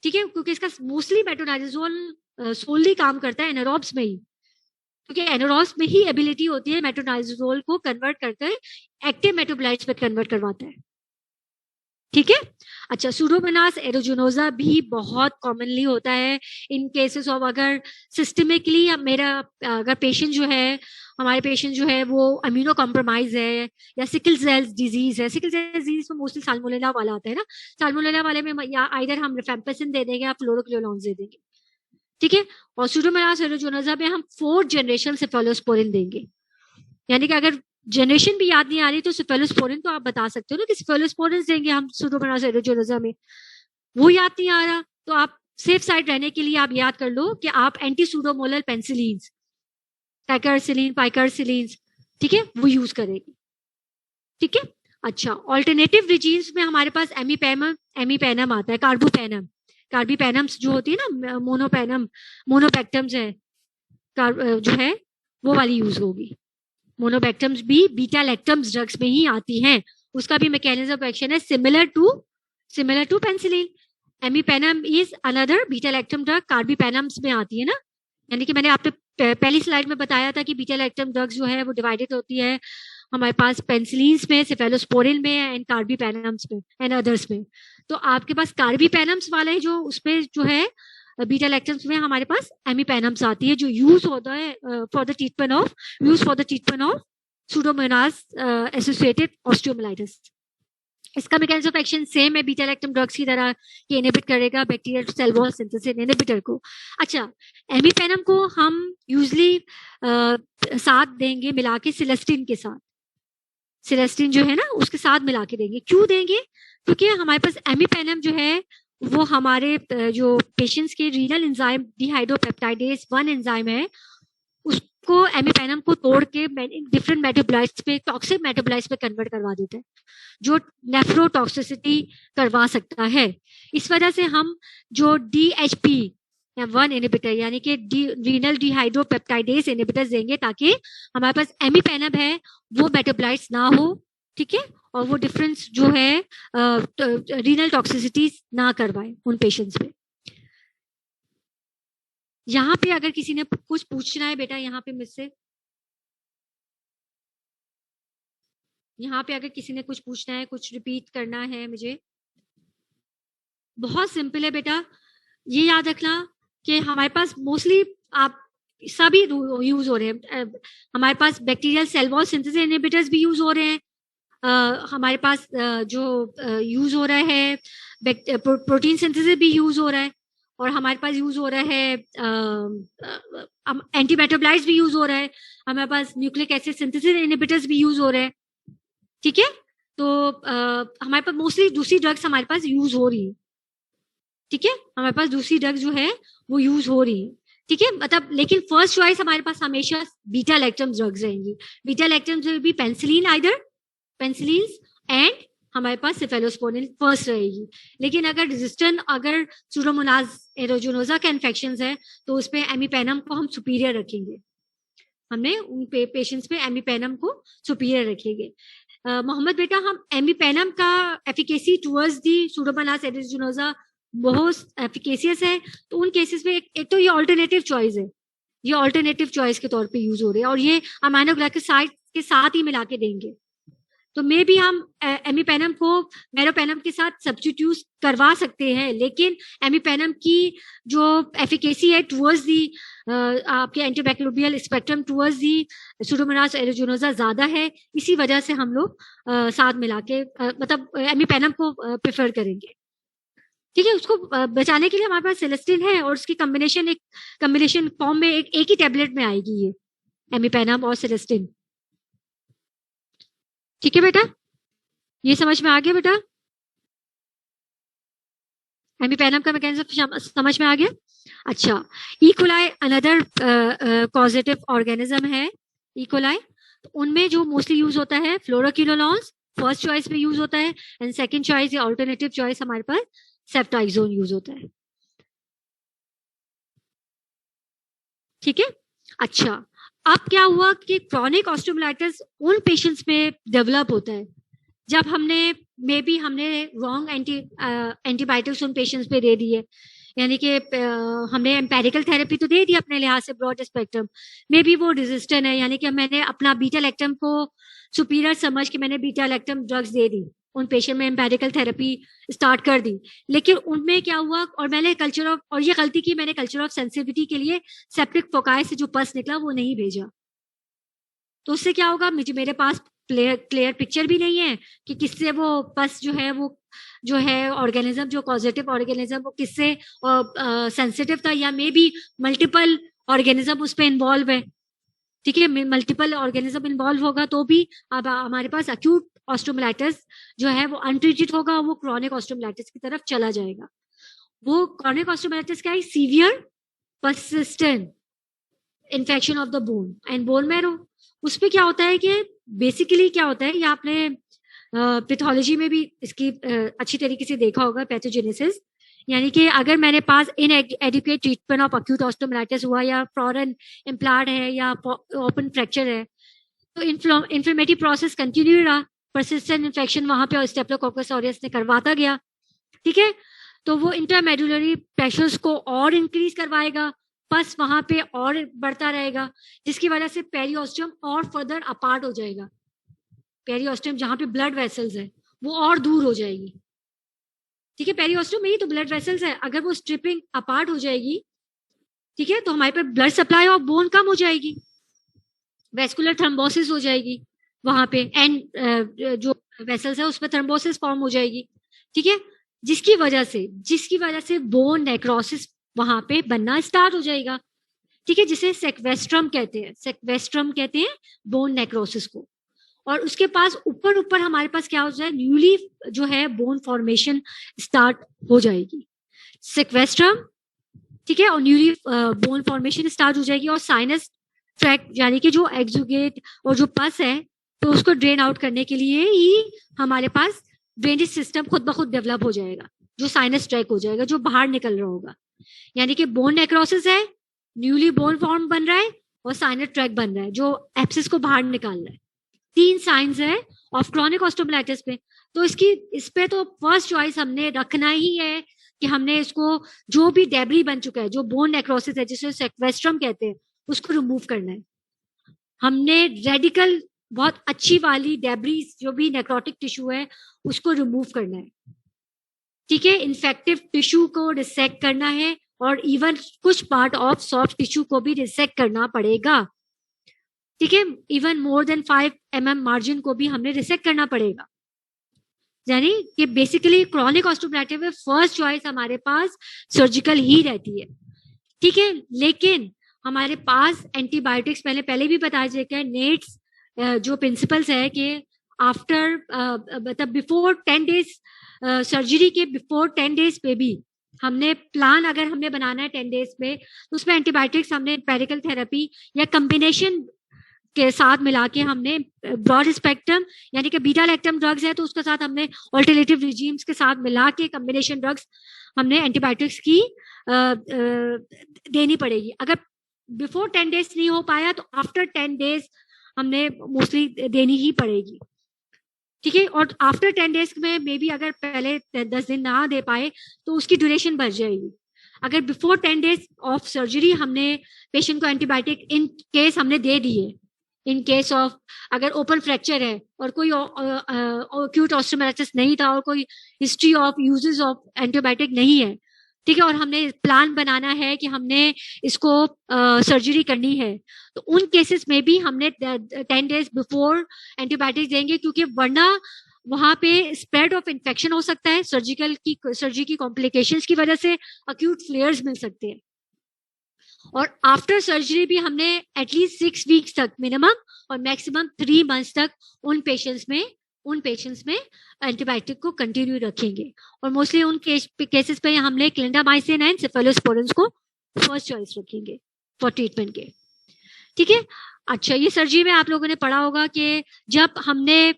ठीक है, क्योंकि इसका मोस्टली मेट्रोनाइडोजोल सोलली काम करता है एनारोब्स में ही, क्योंकि एनारोब्स में ही एबिलिटी होती है मेट्रोनाइडोजोल को कन्वर्ट करके एक्टिव मेटाबोलाइट्स में कन्वर्ट करवाता है। ठीक है, अच्छा सूडोमोनास एरोजिनोसा भी बहुत कॉमनली होता है इन केसेस ऑफ, अगर सिस्टमिकली अगर पेशेंट जो है, हमारे पेशेंट जो है वो इम्यूनो कॉम्प्रोमाइज है या सिकल सेल डिजीज है। सिकल सेल डिजीज में मोस्टली साल्मोनेला वाला आता है ना, साल्मोनेला वाले में या आइदर हम रिफेम्पिसिन दे देंगे या फ्लोरोक्विनोलोन दे देंगे। ठीक है, और सूडोमोनास एरोजिनोसा में हम 4th जनरेशन सेफेलोस्पोरिन देंगे, यानी कि अगर जनरेशन भी याद नहीं आ रही तो सेफेलोस्पोरिन तो आप बता सकते हो ना कि सेफेलोस्पोरिन देंगे हम सूडोमोनास एरोजिनोसा में। वो याद नहीं आ रहा तो आप सेफ साइड रहने के लिए आप याद कर लो कि आप एंटी सूडोमोनल पेनिसिलिन, टाइकर्सलिन, पाइकर्सलिन, ठीक है, वो यूज करेगी। ठीक है, अच्छा ऑल्टरनेटिव रिजीम्स में हमारे पास एमीपेनम आता है, कार्बीपेनम्स जो होती है ना, मोनोपेक्टम्स है जो है वो वाली यूज होगी। मोनोपेक्टम्स भी बीटा लैक्टम्स ड्रग्स में ही आती हैं, उसका भी मैकेनिज्म ऑफ एक्शन है similar to penicillin. Imipenem is another beta lactam drug, carbapenems में आती है ना, यानी कि मैंने आपको पहली स्लाइड में बताया था कि बीटा लैक्टम ड्रग्स जो है वो डिवाइडेड होती है हमारे पास पेनिसिलिन्स में, सेफेलोस्पोरिन में एंड कार्बीपेनम्स में एंड अदर्स में। तो आपके पास कार्बीपेनम्स वाले जो उसमें जो है बीटा लैक्टम्स में हमारे पास एमीपेनम्स आती है, जो यूज होता है for the treatment of pseudomonas associated osteomyelitis. इसका मैकेनिज्म ऑफ एक्शन सेम है बीटा लैक्टम ड्रग्स की तरह, कि इनहिबिट करेगा bacterial cell wall synthesis inhibitor को। अच्छा, एमीपेनम को हम यूजली साथ देंगे मिला के सिलेस्टिन के साथ, सिलेस्टिन जो है ना उसके साथ मिला के देंगे। क्यों देंगे? क्योंकि हमारे पास एमीपेनम जो है वो हमारे जो पेशेंट्स के रीनल एंजाइम डिहाइड्रोपेप्टाइडेज 1 एंजाइम है, उसको एमीपेनम को तोड़ के डिफरेंट मेटाबोलाइट्स पे, टॉक्सिक मेटाबोलाइट्स पे कन्वर्ट करवा देता है, जो नेफ्रोटॉक्सिसिटी करवा सकता है। इस वजह से हम जो DHP 1 इनहिबिटर यानी कि रीनल डिहाइड्रोपेप्टाइडेज इनहिबिटर्स देंगे, ताकि हमारे पास एमीपेनम है वो मेटाबोलाइट्स ना हो, ठीक है, और वो डिफरेंस जो है रीनल टॉक्सिसिटी ना करवाए उन पेशेंट्स पे। यहाँ पे अगर किसी ने कुछ पूछना है बेटा, यहाँ पे मुझसे, यहाँ पे अगर किसी ने कुछ पूछना है, कुछ रिपीट करना है मुझे। बहुत सिंपल है बेटा, ये याद रखना कि हमारे पास मोस्टली आप सभी यूज हो रहे हैं। हमारे पास bacterial cell wall synthesis inhibitors भी यूज हो रहे हैं। हमारे पास जो यूज हो रहा है प्रोटीन सिंथेसिस भी यूज हो रहा है, और हमारे पास यूज हो रहा है एंटीमेटाबोलाइट्स भी यूज हो रहा है, हमारे पास न्यूक्लिक एसिड सिंथेसिस इनहिबिटर्स भी यूज हो रहे हैं। ठीक है, तो हमारे पास मोस्टली दूसरी ड्रग्स हमारे पास यूज हो रही है। ठीक है, हमारे पास दूसरी ड्रग्स जो है वो यूज हो रही है। ठीक है, मतलब लेकिन फर्स्ट चॉइस हमारे पास हमेशा बीटा लैक्टम ड्रग्स रहेंगी। Beta lactam will be penicillin, either penicillin and हमारे पास सिफेलोस्पोरिन फर्स्ट रहेगी। लेकिन अगर रेजिस्टेंट अगर सूडोमोनास एरोजोनोजा का इन्फेक्शन है तो उस पे एमिपेनम को हम सुपीरियर रखेंगे। हमने उन पेशेंट्स पे एमिपेनम को सुपीरियर रखेंगे। मोहम्मद बेटा, हम एमिपेनम का एफिकेसी टुवर्ड्स दी सूडोमोनास एरोजोनोजा बहुत एफिकेसियस है, तो उन केसेस में एक तो ये ऑल्टरनेटिव चॉइस है, ये ऑल्टरनेटिव चॉइस के तौर पे यूज हो रहे हैं, और ये अमाइनो ग्लाइकोसाइड के साथ ही मिला के देंगे। तो मे भी हम एमिपेनम को मेरोपेनम के साथ सब्स्टिट्यूट करवा सकते हैं, लेकिन एमिपेनम की जो एफिकेसी है टुवर्ड्स दी आपके antimicrobial spectrum towards the pseudomonas aeruginosa ज्यादा है। इसी वजह से हम लोग साथ मिला के मतलब एमिपेनम को प्रेफर करेंगे। ठीक है, उसको बचाने के लिए हमारे पास सेलेस्टिन है, और उसकी कॉम्बिनेशन फॉर्म में एक ही टेबलेट में आएगी ये एमिपेनम और सेलेस्टिन। ठीक है बेटा, ये समझ में आ गया बेटा? एमिपेनम का मैकेनिज्म समझ में आ गया? अच्छा, इकोलाई अनदर पॉजिटिव ऑर्गेनिज्म है। इकोलाई, उनमें जो मोस्टली यूज होता है फ्लोरोक्विनोलॉन्स, फर्स्ट चॉइस में यूज होता है, एंड सेकंड चॉइस या ऑल्टरनेटिव चॉइस हमारे पास सेफ्टाइजोन यूज होता है। ठीक है, अच्छा, अब क्या हुआ कि क्रॉनिक ऑस्टियोमाइलाइटिस उन पेशेंट्स में डेवलप होता है जब हमने रॉन्ग एंटीबायोटिक्स उन पेशेंट्स पे दे दिए, यानी कि हमने एम्पेरिकल थेरेपी तो दे दी अपने लिहाज से ब्रॉड स्पेक्ट्रम, मे बी वो रेजिस्टेंट है, यानी कि मैंने अपना बीटा लैक्टम को सुपीरियर समझ के मैंने बीटा लैक्टम ड्रग्स दे दी उन पेशेंट में, एम्पेरिकल थेरेपी स्टार्ट कर दी, लेकिन उनमें क्या हुआ, और मैंने कल्चर ऑफ, और ये गलती की मैंने कल्चर ऑफ सेंसिटिविटी के लिए सेप्टिक फोकाई से जो पस निकला वो नहीं भेजा। तो उससे क्या होगा, मेरे पास क्लियर पिक्चर भी नहीं है कि किससे वो पस जो है ऑर्गेनिज्म, जो पॉजिटिव ऑर्गेनिज्म वो किससे सेंसिटिव था, या मे बी मल्टीपल ऑर्गेनिज्म उस पर इन्वॉल्व है। ठीक है, मल्टीपल ऑर्गेनिज्म इन्वॉल्व होगा तो भी अब हमारे पास अक्यूट ऑस्टियोमाइलाइटिस जो है वो अनट्रीटेड होगा, वो क्रॉनिक ऑस्टियोमाइलाइटिस की तरफ चला जाएगा। वो क्रॉनिक ऑस्टियोमाइलाइटिस क्या है, severe persistent infection of the bone and bone marrow. उसपे क्या होता है कि बेसिकली क्या होता है, ये आपने पैथोलॉजी में भी इसकी अच्छी तरीके से देखा होगा, पैथोजेनेसिस, यानी कि अगर मेरे पास inadequate treatment of acute osteomyelitis हुआ, या फॉरेन इम्प्लांट है, या ओपन फ्रैक्चर है, तो इन्फ्लेमेटरी प्रोसेस कंटिन्यू रहा, परसिस्टेंट इन्फेक्शन वहां पे स्टेप्टोकोकस ऑरियस ने करवाता गया। ठीक है, तो वो इंटरमेडुलरी प्रेशर्स को और इंक्रीज करवाएगा, पस वहां पे और बढ़ता रहेगा, जिसकी वजह से पेरिओस्टियम और फर्दर अपार्ट हो जाएगा। पेरिओस्टियम जहां पे ब्लड वेसल्स है वो और दूर हो जाएगी। ठीक है, पेरिओस्टियम में ही तो ब्लड वेसल्स है, अगर वो स्ट्रिपिंग अपार्ट हो जाएगी, ठीक है, तो हमारे पे ब्लड सप्लाई ऑफ बोन कम हो जाएगी, वेस्कुलर थ्रोम्बोसिस हो जाएगी वहां पे, एंड जो वेसल्स है उसमें थ्रोम्बोसिस फॉर्म हो जाएगी। ठीक है, जिसकी वजह से बोन नेक्रोसिस वहां पे बनना स्टार्ट हो जाएगा। ठीक है, जिसे सेक्वेस्ट्रम कहते हैं बोन नेक्रोसिस को। और उसके पास ऊपर हमारे पास क्या हो जाए, न्यूली जो है बोन फॉर्मेशन स्टार्ट हो जाएगी, सेक्वेस्ट्रम। ठीक है, और न्यूली बोन फॉर्मेशन स्टार्ट हो जाएगी, और साइनस ट्रैक यानी कि जो एक्जुगेट और जो पस है, तो उसको ड्रेन आउट करने के लिए ही हमारे पास ड्रेनेज सिस्टम खुद ब खुद डेवलप हो जाएगा, जो साइनस ट्रैक हो जाएगा, जो बाहर निकल रहा होगा। यानी कि बोन नेक्रोसिस है, न्यूली बोन फॉर्म बन रहा है, और साइनस ट्रैक बन रहा है जो एप्सिस को बाहर निकाल रहा है। 3 साइंस है, ऑफ क्रोनिक ऑस्टियोमाइलाइटिस पे। तो इस पे तो फर्स्ट चॉइस हमने रखना ही है कि हमने इसको जो भी डेब्री बन चुका है, जो बोन नेक्रोसिस है जिसे सेक्वेस्ट्रम कहते हैं, उसको रिमूव करना है। हमने रेडिकल बहुत अच्छी वाली डेब्रीज जो भी नेक्रोटिक टिश्यू है उसको रिमूव करना है। ठीक है, इन्फेक्टिव टिश्यू को रिसेक्ट करना है और इवन कुछ पार्ट ऑफ सॉफ्ट टिश्यू को भी रिसेक्ट करना पड़ेगा। ठीक है, even more than 5 mm margin को भी हमने रिसेक्ट करना पड़ेगा। यानी कि बेसिकली क्रोनिक ऑस्टियोमाइलाइटिस में फर्स्ट चॉइस हमारे पास सर्जिकल ही रहती है। ठीक है, लेकिन हमारे पास एंटीबायोटिक्स पहले भी बताया जाएगा, नेट्स जो प्रिंसिपल्स है कि आफ्टर मतलब बिफोर 10 डेज सर्जरी के बिफोर 10 डेज पे भी हमने प्लान अगर हमने बनाना है 10 डेज में, तो उसमें एंटीबायोटिक्स हमने पेरिकल थेरेपी या कम्बिनेशन के साथ मिला के हमने ब्रॉड स्पेक्ट्रम यानी कि बीटा लैक्टम ड्रग्स है तो उसके साथ हमने ऑल्टरनेटिव रिजीम्स के साथ मिला के कम्बिनेशन ड्रग्स हमने एंटीबायोटिक्स की देनी पड़ेगी। अगर बिफोर 10 डेज नहीं हो पाया तो आफ्टर 10 डेज हमने मोस्टली देनी ही पड़ेगी। ठीक है, और आफ्टर 10 डेज में मे बी अगर पहले 10 दिन ना दे पाए तो उसकी ड्यूरेशन बढ़ जाएगी। अगर बिफोर 10 डेज ऑफ सर्जरी हमने पेशेंट को एंटीबायोटिक इन केस हमने दे दिए, इन केस ऑफ अगर ओपन फ्रैक्चर है और कोई एक्यूट ऑस्टियोमाइलाइटिस नहीं था और कोई history of uses of antibiotic नहीं है, ठीक है, और हमने प्लान बनाना है कि हमने इसको सर्जरी करनी है, तो उन केसेस में भी हमने 10 डेज बिफोर एंटीबायोटिक देंगे, क्योंकि वरना वहां पे स्प्रेड ऑफ इन्फेक्शन हो सकता है, सर्जरी की कॉम्प्लिकेशंस की वजह से अक्यूट फ्लेयर्स मिल सकते हैं। और आफ्टर सर्जरी भी हमने एटलीस्ट 6 वीक्स तक मिनिमम और मैक्सिमम 3 मंथ्स तक उन पेशेंट्स में एंटीबायोटिक को कंटिन्यू रखेंगे। और मोस्टली उन केसेस पे हमने क्लिंडामाइसिन एंड सेफेलोस्पोरिन्स को फर्स्ट चॉइस रखेंगे फॉर ट्रीटमेंट के। ठीक है, अच्छा, ये सर्जरी में आप लोगों ने पढ़ा होगा कि जब हमने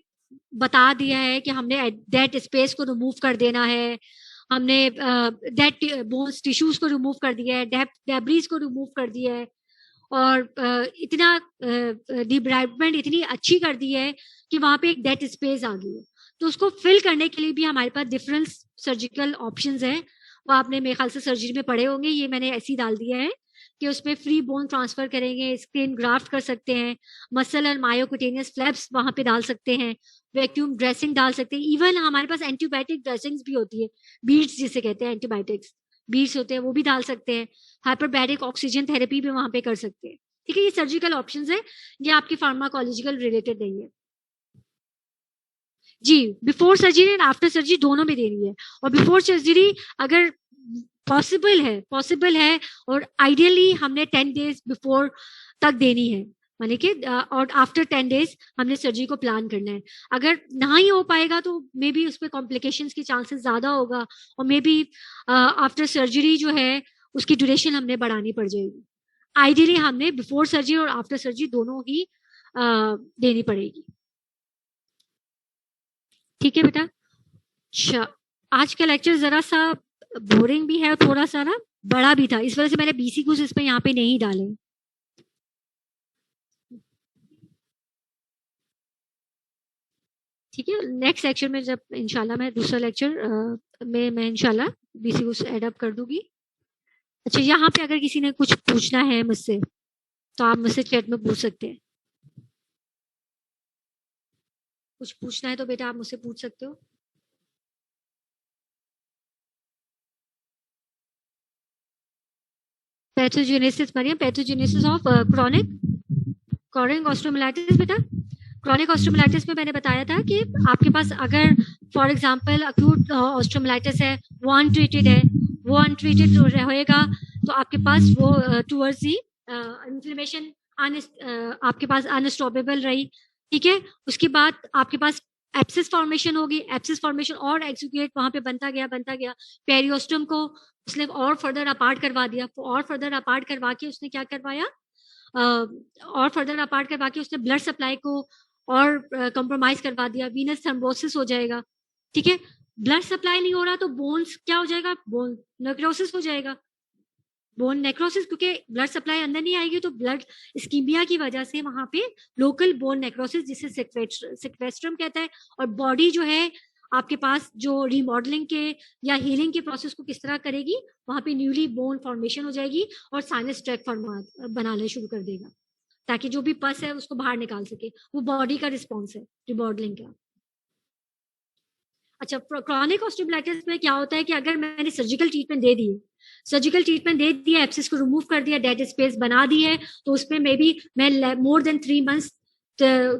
बता दिया है कि हमने डेड स्पेस को रिमूव कर देना है, हमने डेड बोन्स टिश्यूज को रिमूव कर दिया है, डेब्रीज को रिमूव कर दिया है, और इतना डिब्राइवमेंट इतनी अच्छी कर दी है कि वहां पे एक डेड स्पेस आ गई है। तो उसको फिल करने के लिए भी हमारे पास डिफरेंट सर्जिकल ऑप्शंस हैं। वो आपने मेरे ख्याल से सर्जरी में पढ़े होंगे, ये मैंने ऐसे ही डाल दिया है कि उसमें फ्री बोन ट्रांसफर करेंगे, स्क्रीन ग्राफ्ट कर सकते हैं, मसल और मायोकुटेनियस फ्लैप्स वहां पे डाल सकते हैं, वैक्यूम ड्रेसिंग डाल सकते हैं, इवन हमारे पास एंटीबायोटिक ड्रेसिंग्स भी होती है, बीड्स जिसे कहते हैं, एंटीबायोटिक्स बीड्स होते हैं, वो भी डाल सकते हैं, हाइपरबैरिक ऑक्सीजन थेरेपी भी वहां पे कर सकते हैं। ठीक है, ये सर्जिकल ऑप्शंस है, ये आपकी फार्माकोलॉजिकल रिलेटेड नहीं है जी। Before surgery and after surgery दोनों में देनी है, और बिफोर सर्जरी अगर पॉसिबल है और आइडियली हमने 10 डेज बिफोर तक देनी है, माने कि और आफ्टर 10 डेज हमने सर्जरी को प्लान करना है। अगर ना ही हो पाएगा तो मे बी उस पर कॉम्प्लिकेशंस की चांसेस ज्यादा होगा, और मे बी आफ्टर सर्जरी जो है उसकी ड्यूरेशन हमने बढ़ानी पड़ जाएगी। आइडियली हमने बिफोर सर्जरी और आफ्टर सर्जरी दोनों ही देनी पड़ेगी। ठीक है बेटा। अच्छा, आज का लेक्चर जरा सा बोरिंग भी है और थोड़ा सा ना बड़ा भी था, इस वजह से मैंने बीसी कुछ इस पे यहाँ पे नहीं डाले। ठीक है, नेक्स्ट लेक्चर में जब इंशाल्लाह मैं दूसरा लेक्चर में मैं इंशाल्लाह बीसी कुछ एड अप कर दूंगी। अच्छा, यहाँ पे अगर किसी ने कुछ पूछना है मुझसे तो आप मुझसे चैट में पूछ सकते हैं। कुछ पूछना है तो बेटा आप मुझसे पूछ सकते हो। Pathogenesis Mariam, pathogenesis of chronic osteomyelitis बेटा। क्रोनिक ऑस्टियोमाइलाइटिस में मैंने बताया था कि आपके पास अगर फॉर एग्जांपल अक्यूट ऑस्टियोमाइलाइटिस है, वो अनट्रीटेड है, वो अनट्रीटेड रहेगा तो आपके पास वो टुवर्ड्स दी इन्फ्लेमेशन आपके पास अनस्टॉपेबल रही। ठीक है, उसके बाद आपके पास एप्सिस फॉर्मेशन होगी, एप्सिस फॉर्मेशन और एक्सिक्यूट वहां पे बनता गया, पेरियोस्टम को उसने और फर्दर अपार्ट करवा दिया, और फर्दर अपार्ट करवा के उसने क्या करवाया, और फर्दर अपार्ट करवा के उसने ब्लड सप्लाई को और कंप्रोमाइज करवा दिया, वीनस थ्रोम्बोसिस हो जाएगा। ठीक है, ब्लड सप्लाई नहीं हो रहा तो बोन्स क्या हो जाएगा, बोन नेक्रोसिस हो जाएगा। बोन नेक्रोसिस, क्योंकि ब्लड सप्लाई अंदर नहीं आएगी तो ब्लड स्कीमिया की वजह से वहां पे लोकल बोन नेक्रोसिस, जिसे सिक्वेस्ट्रम कहता है, और बॉडी जो है आपके पास जो रिमॉडलिंग के या हीलिंग के प्रोसेस को किस तरह करेगी, वहां पे न्यूली बोन फॉर्मेशन हो जाएगी और साइनस ट्रैक बनाना शुरू कर देगा, ताकि जो भी पस है उसको बाहर निकाल सके। वो बॉडी का रिस्पॉन्स है रिमॉडलिंग का। अच्छा, क्रॉनिक ऑस्टियोब्लाइटिस में क्या होता है कि अगर मैंने सर्जिकल ट्रीटमेंट दे दी, एब्सिस को रिमूव कर दिया, डेड स्पेस बना दी है, तो उसमें मे बी मैं more than 3 months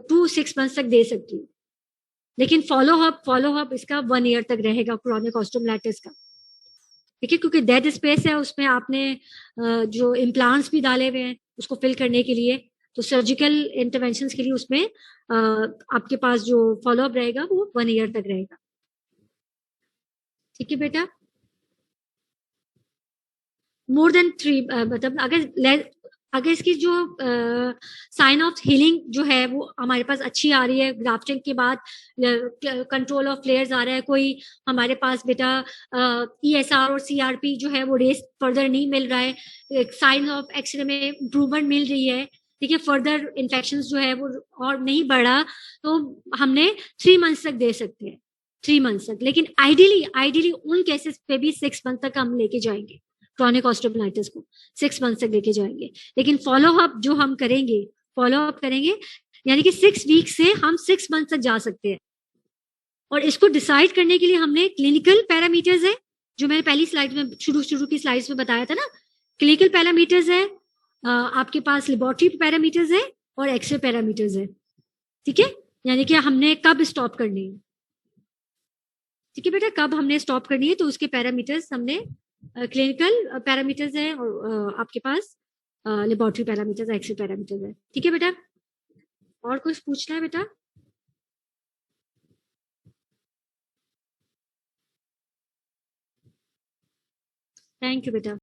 to 6 months तक दे सकती हूँ। लेकिन फॉलो अप इसका 1 ईयर तक रहेगा क्रॉनिक ऑस्टियोब्लाइटिस का। ठीक है, क्योंकि डेड स्पेस है, उसमें आपने जो इम्प्लांट्स भी डाले हुए हैं उसको फिल करने के लिए, तो सर्जिकल इंटरवेंशन के लिए उसमें आपके पास जो फॉलोअप रहेगा वो 1 ईयर तक रहेगा। ठीक है बेटा, मोर देन 3, मतलब अगर इसकी जो साइन ऑफ हीलिंग जो है वो हमारे पास अच्छी आ रही है, ग्राफ्टिंग के बाद कंट्रोल ऑफ फ्लेयर्स आ रहा है, कोई हमारे पास बेटा ESR और CRP जो है वो रेस फर्दर नहीं मिल रहा है, साइन ऑफ एक्सरे में इंप्रूवमेंट मिल रही है, ठीक है, फर्दर इन्फेक्शन जो है वो और नहीं बढ़ा, तो हमने 3 मंथ्स तक दे सकते हैं, 3 मंथ्स तक। लेकिन आइडियली उन केसेस पे भी 6 मंथ तक हम लेके जाएंगे क्रॉनिक ऑस्टियोब्लाइटिस को, 6 मंथ तक लेके जाएंगे। लेकिन फॉलोअप जो हम करेंगे यानी कि 6 वीक से हम 6 मंथ तक जा सकते हैं। और इसको डिसाइड करने के लिए हमने क्लिनिकल पैरामीटर्स है, जो मैंने पहली स्लाइड में शुरू की स्लाइड्स में बताया था ना, क्लिनिकल पैरामीटर्स है, आपके पास लेबोरेटरी पैरामीटर्स है और एक्सरे पैरामीटर्स है। ठीक है, यानी कि हमने कब स्टॉप करनी है, ठीक है बेटा, कब हमने स्टॉप करनी है, तो उसके पैरामीटर्स हमने क्लिनिकल पैरामीटर्स है और आपके पास लेबोरेटरी पैरामीटर्स, एक्सरे पैरामीटर्स है। ठीक है बेटा, और कुछ पूछना है बेटा? थैंक यू बेटा।